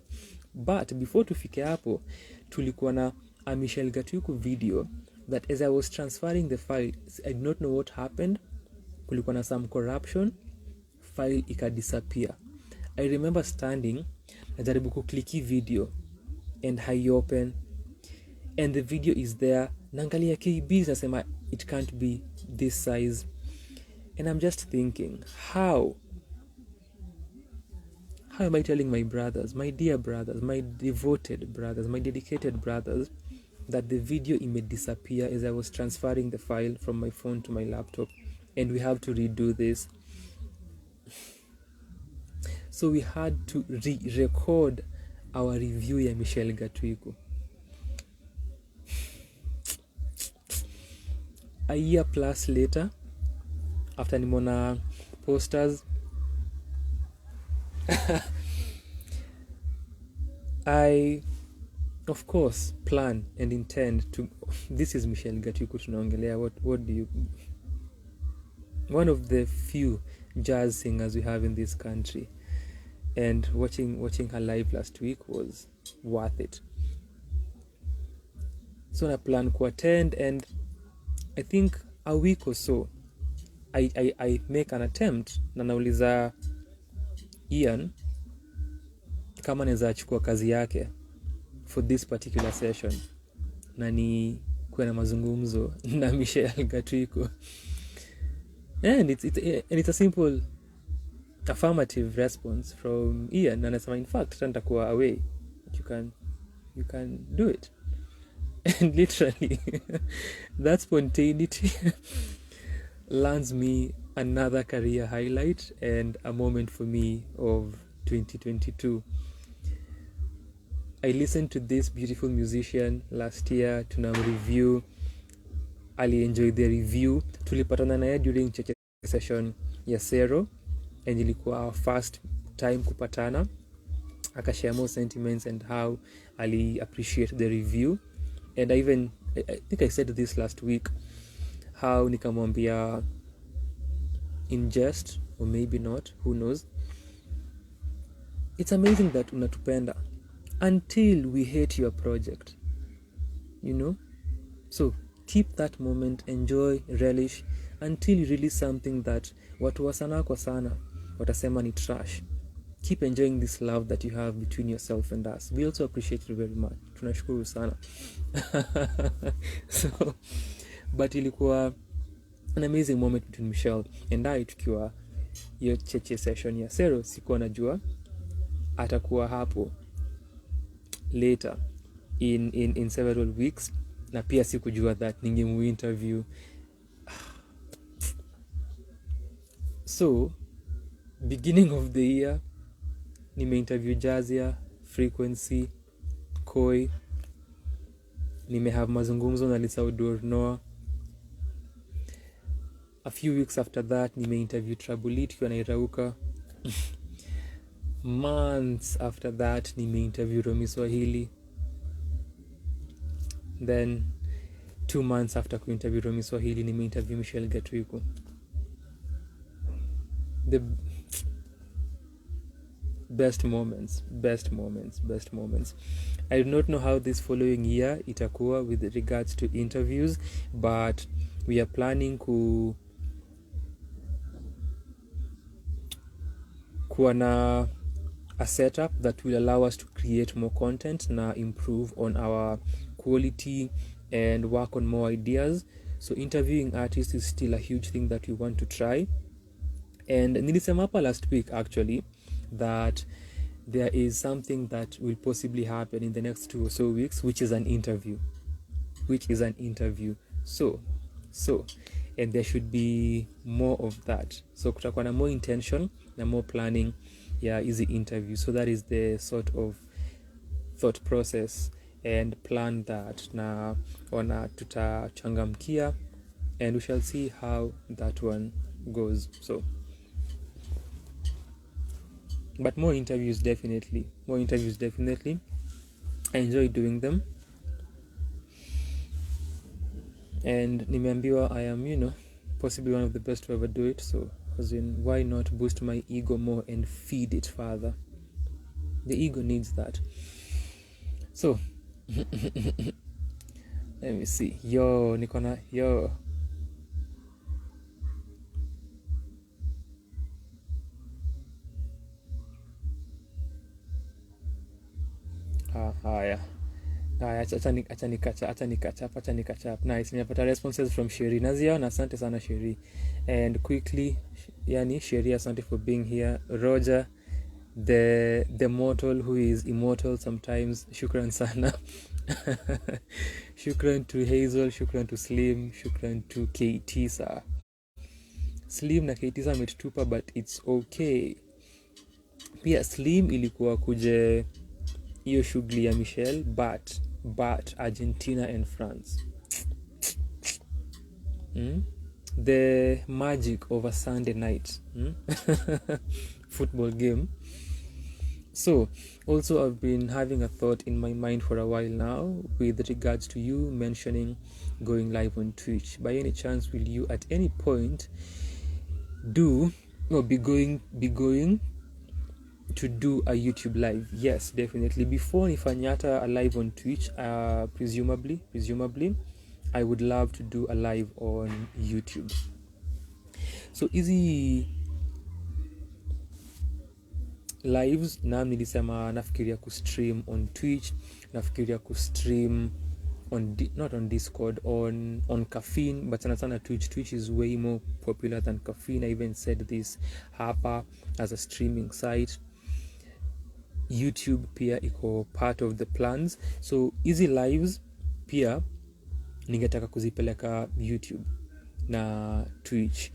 but before tufike hapo tulikuwa na a Michelle Gatuku video that as I was transferring the file, I did not know what happened. Kulikuwa na some corruption, file ikadisappear. I remember standing, najaribu kukliki video and I open and the video is there. Nangalia KBs nasema it can't be this size, and I'm just thinking, how am I telling my brothers, my dear brothers, my devoted brothers, my dedicated brothers, that the video may disappear as I was transferring the file from my phone to my laptop, and we have to redo this. So we had to re-record our review ya Michelle Gatuku. A year plus later, after nimona posters, I of course plan and intend to, this is Michelle Gatuku tunaongelea, what do you, one of the few jazz singers we have in this country, and watching her live last week was worth it. So I plan to attend, and I think a week or so I make an attempt na nauliza Ian kama naweza achukua kazi yake for this particular session na ni kuwa na mazungumzo na Michelle Gatuku, and it's a simple affirmative response from Ian, and anasema in fact nitakuwa away, you can do it. And literally that spontaneity lands me another career highlight and a moment for me of 2022. I listened to this beautiful musician last year, tuna review. Ali enjoy the review. Tulipatana naye during cheche session ya Zero, and ilikuwa our first time kupatana. Akashare more sentiments and how Ali appreciate the review. And I think I said this last week, how nikamwambia in jest, or maybe not, who knows, it's amazing that unatupenda until we hate your project, you know. So keep that moment, enjoy, relish until you release something that watu wa Sanaa kwa sana watasema ni trash. Keep enjoying this love that you have between yourself and us. We also appreciate you very much. Tunashukuru sana. So, but ilikuwa an amazing moment between Michelle and I, tukiwa hiyo cheche session ya Zero. Sikuwa najua atakuwa hapo later in several weeks, na pia sikujua that ningemu interview. So beginning of the year nime-interview Jazia, Frequency, Koi, nime-have mazungumzo na Lisa Udor-Noah. A few weeks after that nime-interview Trabulit kwa Nairauka. Months after that nime-interview Romi Swahili. Then 2 months after ku-interview Romi Swahili nime-interview Michelle Gatuku. The best moments. I do not know how this following year itakuwa with regards to interviews, but we are planning kuwa na a setup that will allow us to create more content na improve on our quality and work on more ideas. So interviewing artists is still a huge thing that we want to try, And nilisema hapa last week actually that there is something that will possibly happen in the next 2 or so weeks, which is an interview. So and there should be more of that. So kutakuwa na more intention na more planning easy interview. So that is the sort of thought process and plan that na ona tutachangamkia, and we shall see how that one goes. So but more interviews definitely. I enjoy doing them, and nimeambiwa I am possibly one of the best to ever do it. So as in, why not boost my ego more and feed it further? The ego needs that. So let me see. Nikona haya acha nikachap. Nice, nimepata responses from Sheri, naziona. Asante sana Sheri. And quickly, Sheri, asante for being here. Roger, the mortal who is immortal sometimes, shukran sana. Shukran to Hazel, shukran to Slim, shukran to KT sir. Slim na KT sir ametutupa, but it's okay. Pia Slim ilikuwa kuje hiyo shughuli ya Michelle, but Argentina and France. The magic of a Sunday night football game. So also I've been having a thought in my mind for a while now with regards to you mentioning going live on Twitch. By any chance, will you at any point be going to do a YouTube live? Yes, definitely. Before nifanyata a live on Twitch, presumably I would love to do a live on YouTube. So easy lives na nilisema nafikiria kustream on Twitch, nafikiria kustream on not on Discord, on Caffeine, but sana Twitch is way more popular than Caffeine. I even said this hapa as a streaming site. YouTube pia iko part of the plans. So easy lives pia ningetaka kuzipeleka YouTube na Twitch,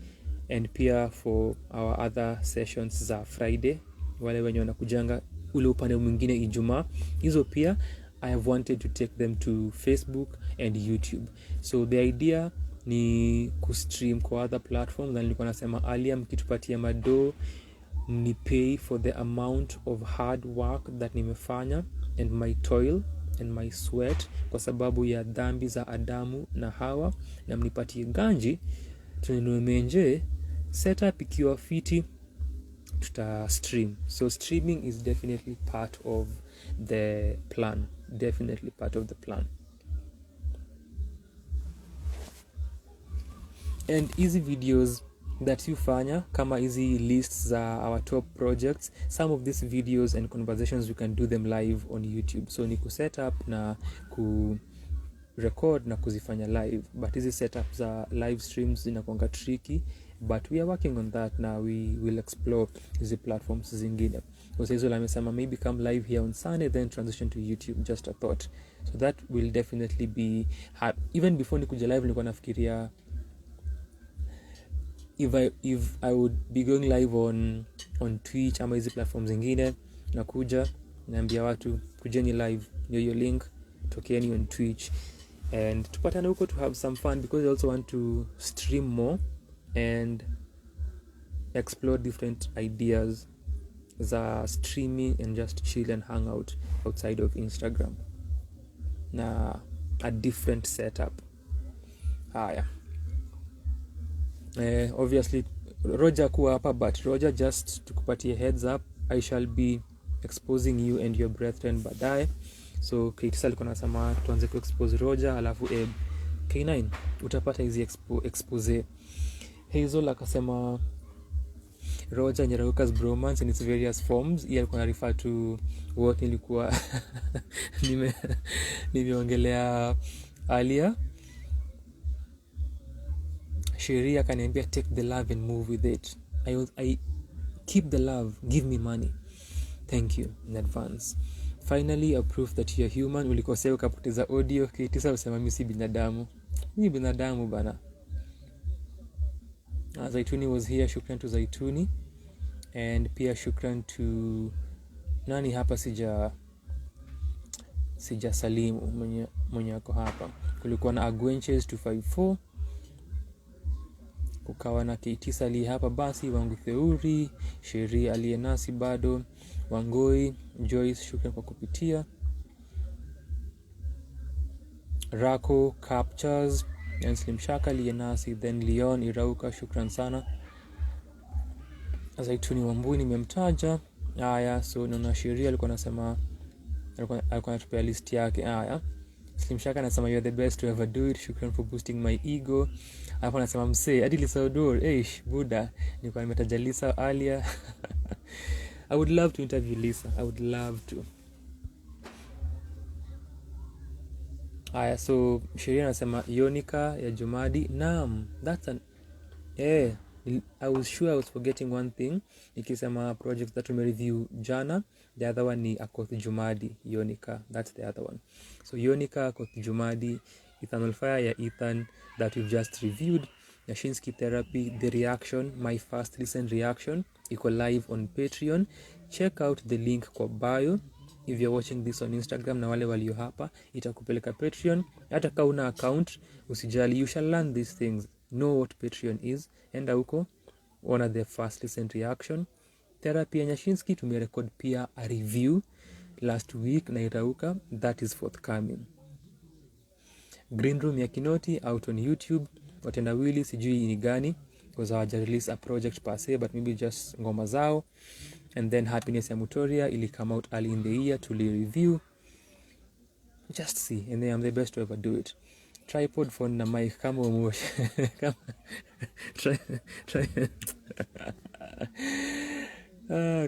and pia for our other sessions za Friday, wale wenye wanakujanga ule upande mwingine Ijumaa, hizo pia I have wanted to take them to Facebook and YouTube. So the idea ni kustream kwa other platforms, na nilikuwa nasema earlier, mkitupatia mado ni pay for the amount of hard work that nimefanya and my toil and my sweat kwa sababu ya dhambi za Adamu na Hawa, na mnipatie ganji tununue menje setup ikiwa fiti, tuta stream. So streaming is definitely part of the plan. And easy videos that you fanya kama easy lists za our top projects, some of these videos and conversations we can do them live on YouTube. So ni kuset up na ku record na kuzifanya live, but hizi setup za live streams zinakuanga tricky, but we are working on that. Now we will explore hizi platforms zingine. So Hazel amesema maybe come live here on Sunday then transition to YouTube, just a thought. So that will definitely be even before nikuja live nilikuwa nafikiria if I would be going live on Twitch ama hizi platforms zingine, nakuja naambia watu kujeni live, your link tokeni on Twitch and tupatane huko to have some fun, because I also want to stream more and explore different ideas za streaming and just chill and hang out outside of Instagram na a different setup. Obviously Roger kuwa hapa, but Roger, just tukupatie heads up, I shall be exposing you and your brethren baadaye. So Kitisa alikuwa anasema tuanze ku expose Roger alafu K9 utapata hizi expose. Hazel akasema Roger Nyararuka's bromance in its various forms. Yeye alikuwa refer to what nilikuwa nimeongelea earlier. Sheria kaniambia take the love and move with it. I keep the love, give me money. Thank you in advance. Finally, a proof that you're human. Ulikosea ukapoteza audio. Kitisa usema mimi si binadamu. Mimi binadamu bana. Zaituni was here. Shukran to Zaituni. And pia shukran to nani hapa sija salimu mwenye ako hapa. Kulikuwa na Agwenches 254. Kukawa na Kitisa ali hapa basi, Wangu Theuri, Sheri alienasi bado, Wangoi, Joyce shukran kwa kupitia. Rako, Captures, Slim Shaka alienasi, then Leon Irauka shukran sana. Zaituni Wambui nimemtaja. Haya, so naona Sheri alikuwa anasema alikuwa anatupea list yake. Haya. Slim Shaka anasema you're the best to ever do it. Shukran for boosting my ego. Hapo anasema msee hadi Lisa Odor, Buddha, nilikuwa nimetaja Lisa earlier. I would love to interview Lisa. I would love to. Aya, so Sheria anasema Yonika ya Jumadi. Naam, that's an I was sure I was forgetting one thing. Nikisema projects that we review jana, the other one ni Akoth Jumadi, Yonika, that's the other one. So Yonika, Akoth Jumadi, Ethanol Fire ya Ethan that we've just reviewed. Yashinsky Therapy, The Reaction, my first listen reaction, iko live on Patreon. Check out the link kwa bio. If you're watching this on Instagram na wale walio hapa, itakupeleka Patreon. Hata kama una account, usijali, you shall learn these things. Know what Patreon is. Enda huko, ona the first listen reaction. Therapy ya Nyashinsky tumerecord pia a review last week na itauka, that is forthcoming. Green Room ya Kinoti out on YouTube. Watendawili sijui ni gani because hawaja release a project per se, but maybe just ngoma zao. And then Happiness ya Mutoria ili come out early in the year to review. Just see, and then I'm the best to ever do it. Tripod phone na mic kama umosh.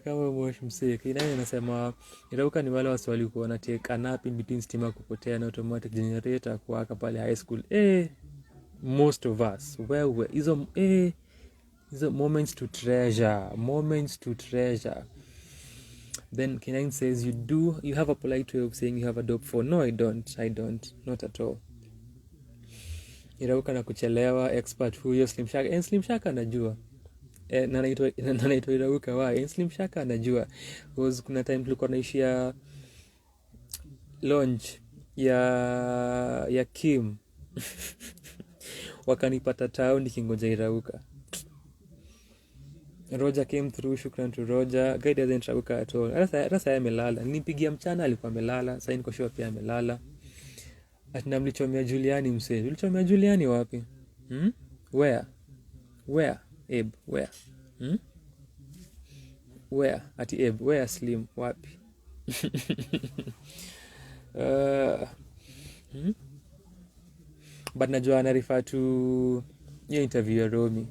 Kama umosh msee. Kinani anasema Irauka ni wale waswali kuwa na take a nap in between stima kupotea na automatic generator kuwaka pale high school. Most of us hizo moments to treasure. Then Kenyan says you have a polite way of saying you have a dope phone. No, I don't, not at all. Irauka na kuchelewa, expert huyo Slim Shaka. Slim Shaka anajua. Na naitwa Irauka wa Slim Shaka anajua. Because kuna time tulikuwa naishia launch ya Kim. Wakanipata town nikingoja Irauka. Roger came through, shukran to Roger. Guy doesn't Irauka at all. Rasa amelala. Nilipigia mchana alikuwa amelala. Sasa niko sure pia amelala. Atina mlichomea Juliani msee. Mlichomea Juliani wapi? Where? Abe, where? Where? Ati Abe, where Slim? Wapi? But najua ana refer to hiyo interview ya Romi.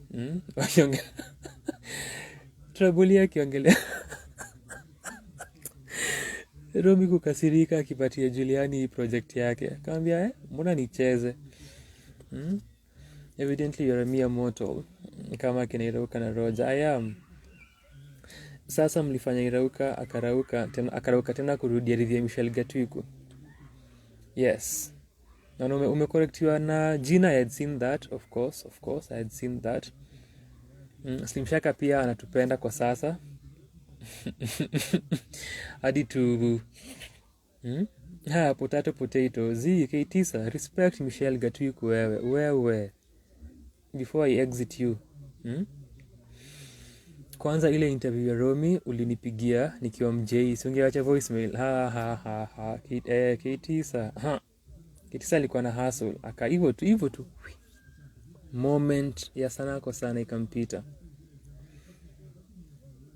Trouble yake ongelea. Romi kukasirika akipatia Juliani project yake. Akamwambia, mbona nicheze? Evidently you're a mere mortal. Kama kina Irauka na Roger. I am. Sasa mlifanya Irauka akarauka tena kurudia review Michelle Gatwiku. Yes. Na umecorrectiwa na jina. I had seen that, of course I had seen that. Slim Shaka pia anatupenda kwa sasa. Hadi to potato K9 respect Michelle Gatwiku wewe before I exit you. Kwanza ile interview ya Romi ulinipigia nikiwa mjei, ungeacha voicemail. K9 K9 alikuwa na hustle hivyo tu moment ya Sanaa kwa sana ikampita.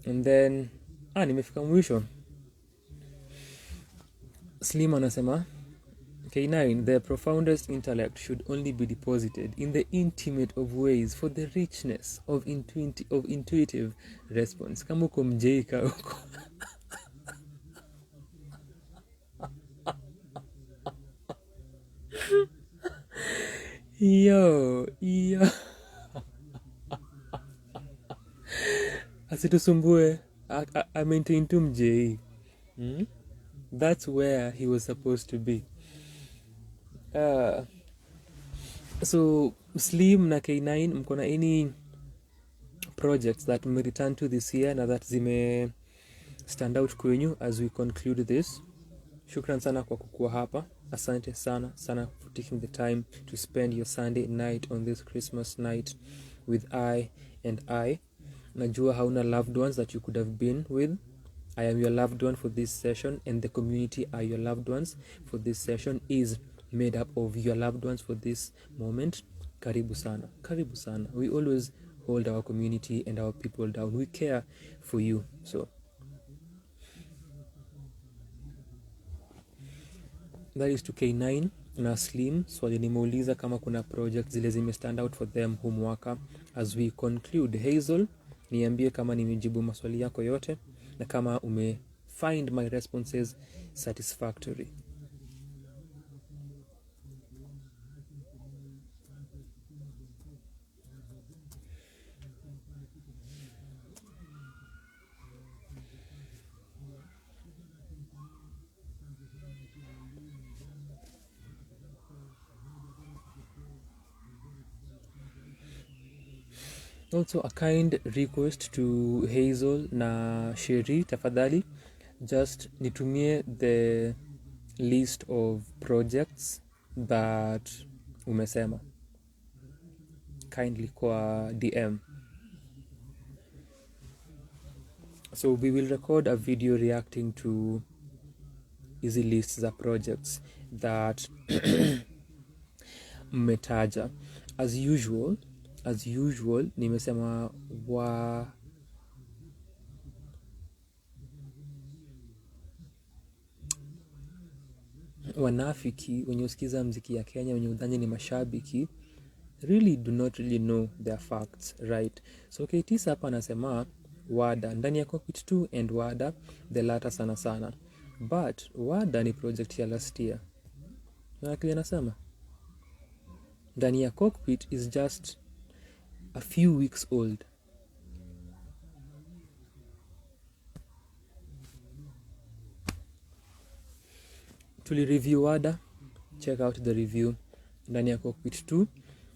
And then nimefika mwisho. Slim anasema K9, the profoundest intellect should only be deposited in the intimate of ways for the richness of intuitive response. Kama uko mjeika huko. Yo. asitusumbue, maintain tu mjei. That's where he was supposed to be. So Slim na K9, mko na any projects that may return to this year na that zime stand out kwenyu as we conclude this? Shukran sana kwa kukua hapa. Asante sana for taking the time to spend your Sunday night on this Christmas night with I. Najua hauna loved ones that you could have been with. I am your loved one for this session, and the community are your loved ones for this session, is made up of your loved ones for this moment. Karibu sana. We always hold our community and our people down. We care for you. So that is to K9 na Slim. Swali nimeuliza kama kuna project zile zime stand out for them huu mwaka. As we conclude, Hazel, niambie kama nimejibu maswali yako yote na kama find my responses satisfactory. Also, a kind request to Hazel na Sheri, tafadhali just nitumie the list of projects that umesema kindly kwa DM. So we will record a video reacting to easy lists za projects that mmetaja. As usual nimesema wanafiki wenye usikiza mziki ya Kenya, wenye udhani ni mashabiki, really do not really know their facts, right? So K9 hapa anasema WADA ndani ya cockpit 2 and WADA the latter sana, but WADA ni project ya last year. Na kile anasema ndani ya cockpit is just a few weeks old. Tuli review WADA, check out the review ndani ya cockpit 2.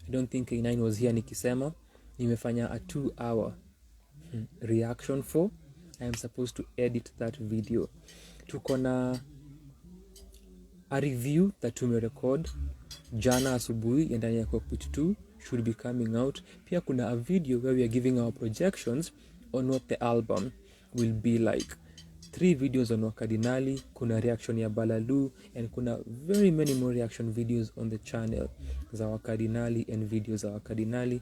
I don't think K9 was here nikisema nimefanya a 2-hour reaction for. I am supposed to edit that video. Tuko na a review that tumerecord jana asubuhi ya ndani ya cockpit 2 should be coming out. Pia kuna a video where we are giving our projections on what the album will be like. 3 videos on Wakadinali, kuna reaction ya Balalu, and kuna very many more reaction videos on the channel za Wakadinali and videos za Wakadinali.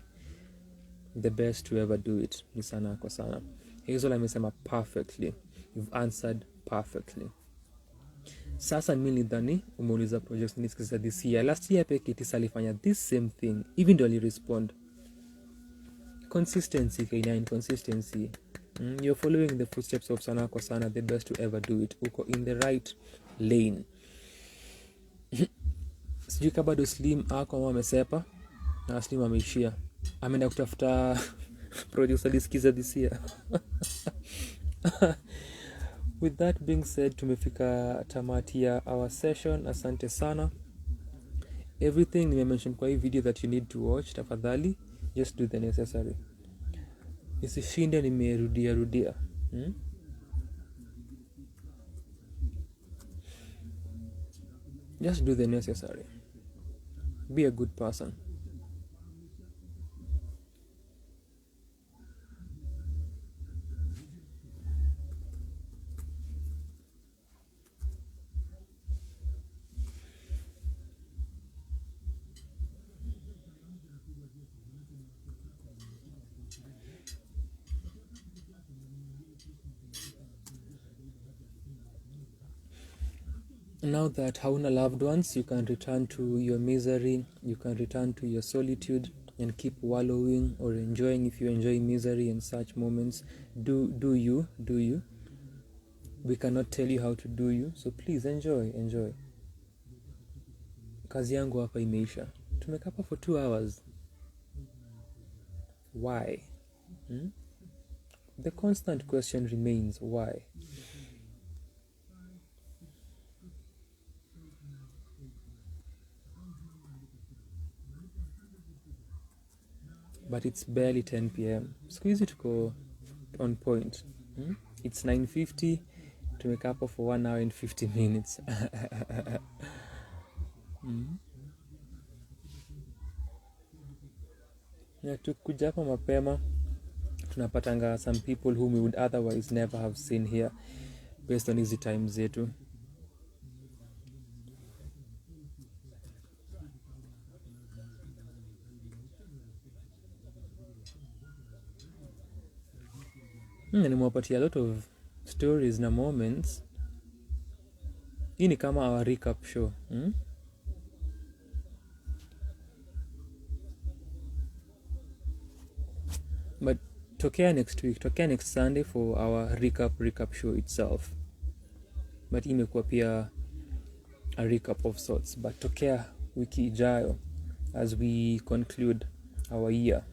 The best to ever do it ni Sanaa kwa sana. Hazel amesema perfectly. You've answered perfectly. Sasa mimi nidhani umeuliza projects nisikiza this year. Last year peke Tisa alifanya this same thing, even though respond. Consistency, K9, consistency. You're following the footsteps of Sanaa kwa sana, the best to ever do it. Uko in the right lane. Sijui kama bado Slim ako amesepa na Slim ameishia. Ameenda kutafuta projects alisikiza this year. With that being said, tumefika tamati ya our session. Asante sana. Everything nimemention kwa hii video that you need to watch, tafadhali just do the necessary. Isishinde nimerudia. Just do the necessary. Be a good person. Now that hauna loved ones, you can return to your misery, you can return to your solitude and keep wallowing or enjoying. If you enjoy misery and such moments, do you. We cannot tell you how to do you, so please enjoy. Kazi yangu hapa imeisha. Tumekaa hapa for 2 hours. Why? the constant question remains, why? But it's barely 10 p.m. Squeeze it go on point. It's 9:50. Tumekaa hapo for 1 hour and 50 minutes. Tukuja hapa mapema tunapatanga some people whom we would otherwise never have seen here based on hizi time zetu. Nimewapatia a lot of stories na moments. Hii ni kama our recap show. But tokea next Sunday for our recap show itself. But imekuwa pia a recap of sorts. But tokea wiki ijayo as we conclude our year.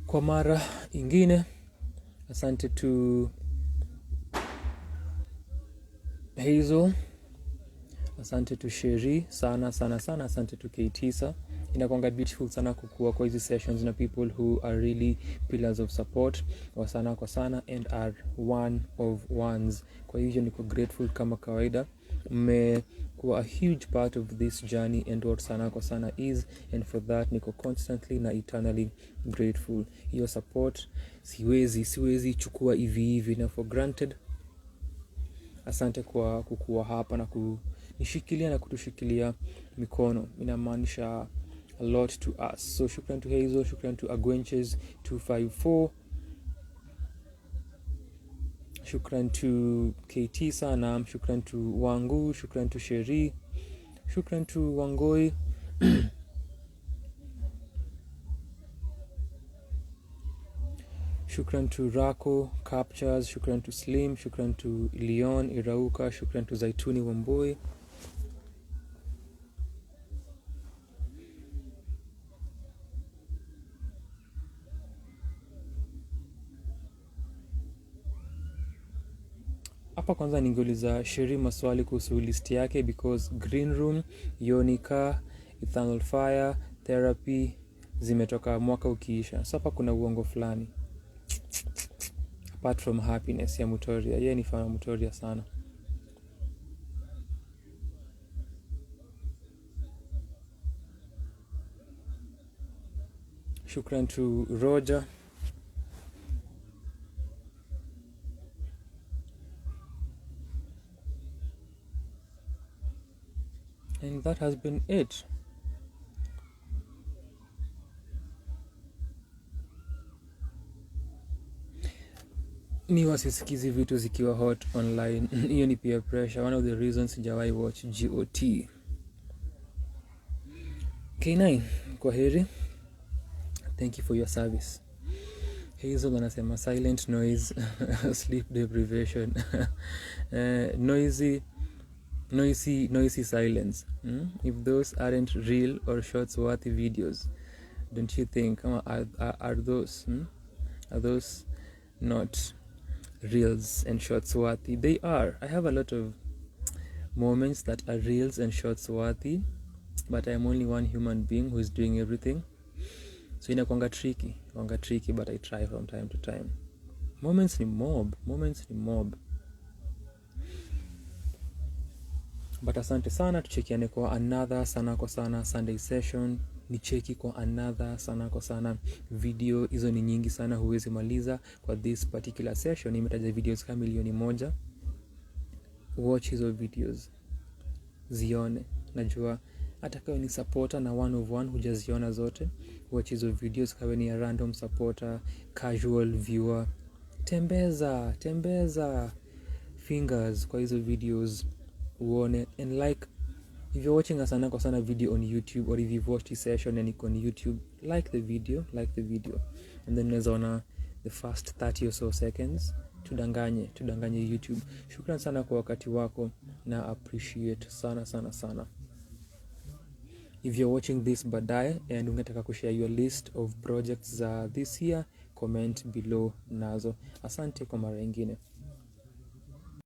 Kwa mara ingine, asante to Hazel, asante to Sherry, sana, asante to Keitisa. Inakuanga beautiful sana kukua kwa hizi sessions na people who are really pillars of support wa sana kwa sana and are one of ones. Kwa hivyo niko grateful kama kawaida. Mmekuwa a huge part of this journey and what sana kwa sana is, and for that niko constantly na eternally grateful. Your support siwezi chukua hivi na for granted. Asante kwa kukua hapa na kunishikilia na kutushikilia mikono. Inamaanisha a lot to us. So shukran to Hazel, shukran to Agwenches 254, shukran to KT Sanaa, shukran to Wangu, shukran to Sheri, shukran to Wangoi, shukran to Rako Captures, shukran to Slim, shukran to Leon Irauka, shukran to Zaituni Wamboi, hapa kwanza ningeuliza Sheri maswali kuhusu list yake because Green Room, Yonika, Eternal Fire, Therapy zimetoka mwaka ukiisha. So hapa kuna uongo fulani. Apart from Happiness ya Mutoria. Yeye ni fan wa Mutoria sana. Shukran to Roger. And that has been it. Ni wasisikizi vitu zikiwa hot online. Hiyo ni peer pressure. One of the reasons sijawai watch GOT. K9, kwa heri. Thank you for your service. Hazel anasema silent noise, sleep deprivation, noisy silence. If those aren't real or shots worthy videos, don't you think are those not reels and shots worthy? They are. I have a lot of moments that are reels and shots worthy, but I am only one human being who is doing everything. So inakuanga tricky but I try from time to time. Moments ni mob. But asante sana, tuchekiane kwa another Sanaa kwa Sanaa Sunday session. Ni cheki kwa another Sanaa kwa Sanaa video. Hizo ni nyingi sana, huwezi maliza kwa this particular session. Nimetaja videos kama 1,000,000. Watch hizo videos, zione. Najua hata kama ni supporter na one of one hujaziona zote, watch hizo videos. Kama ni a random supporter, casual viewer, tembeza fingers kwa hizo videos uone. And like, if you're watching a Sanaa kwa Sanaa video on YouTube, or if you've watched this session and it's on YouTube, like the video, and then unaona the first 30 or so seconds. Tudanganye YouTube. Shukran sana kwa wakati wako, na appreciate sana. If you're watching this baadaye and ungetaka kushare your list of projects this year, comment below nazo. Asante kwa mara nyingine.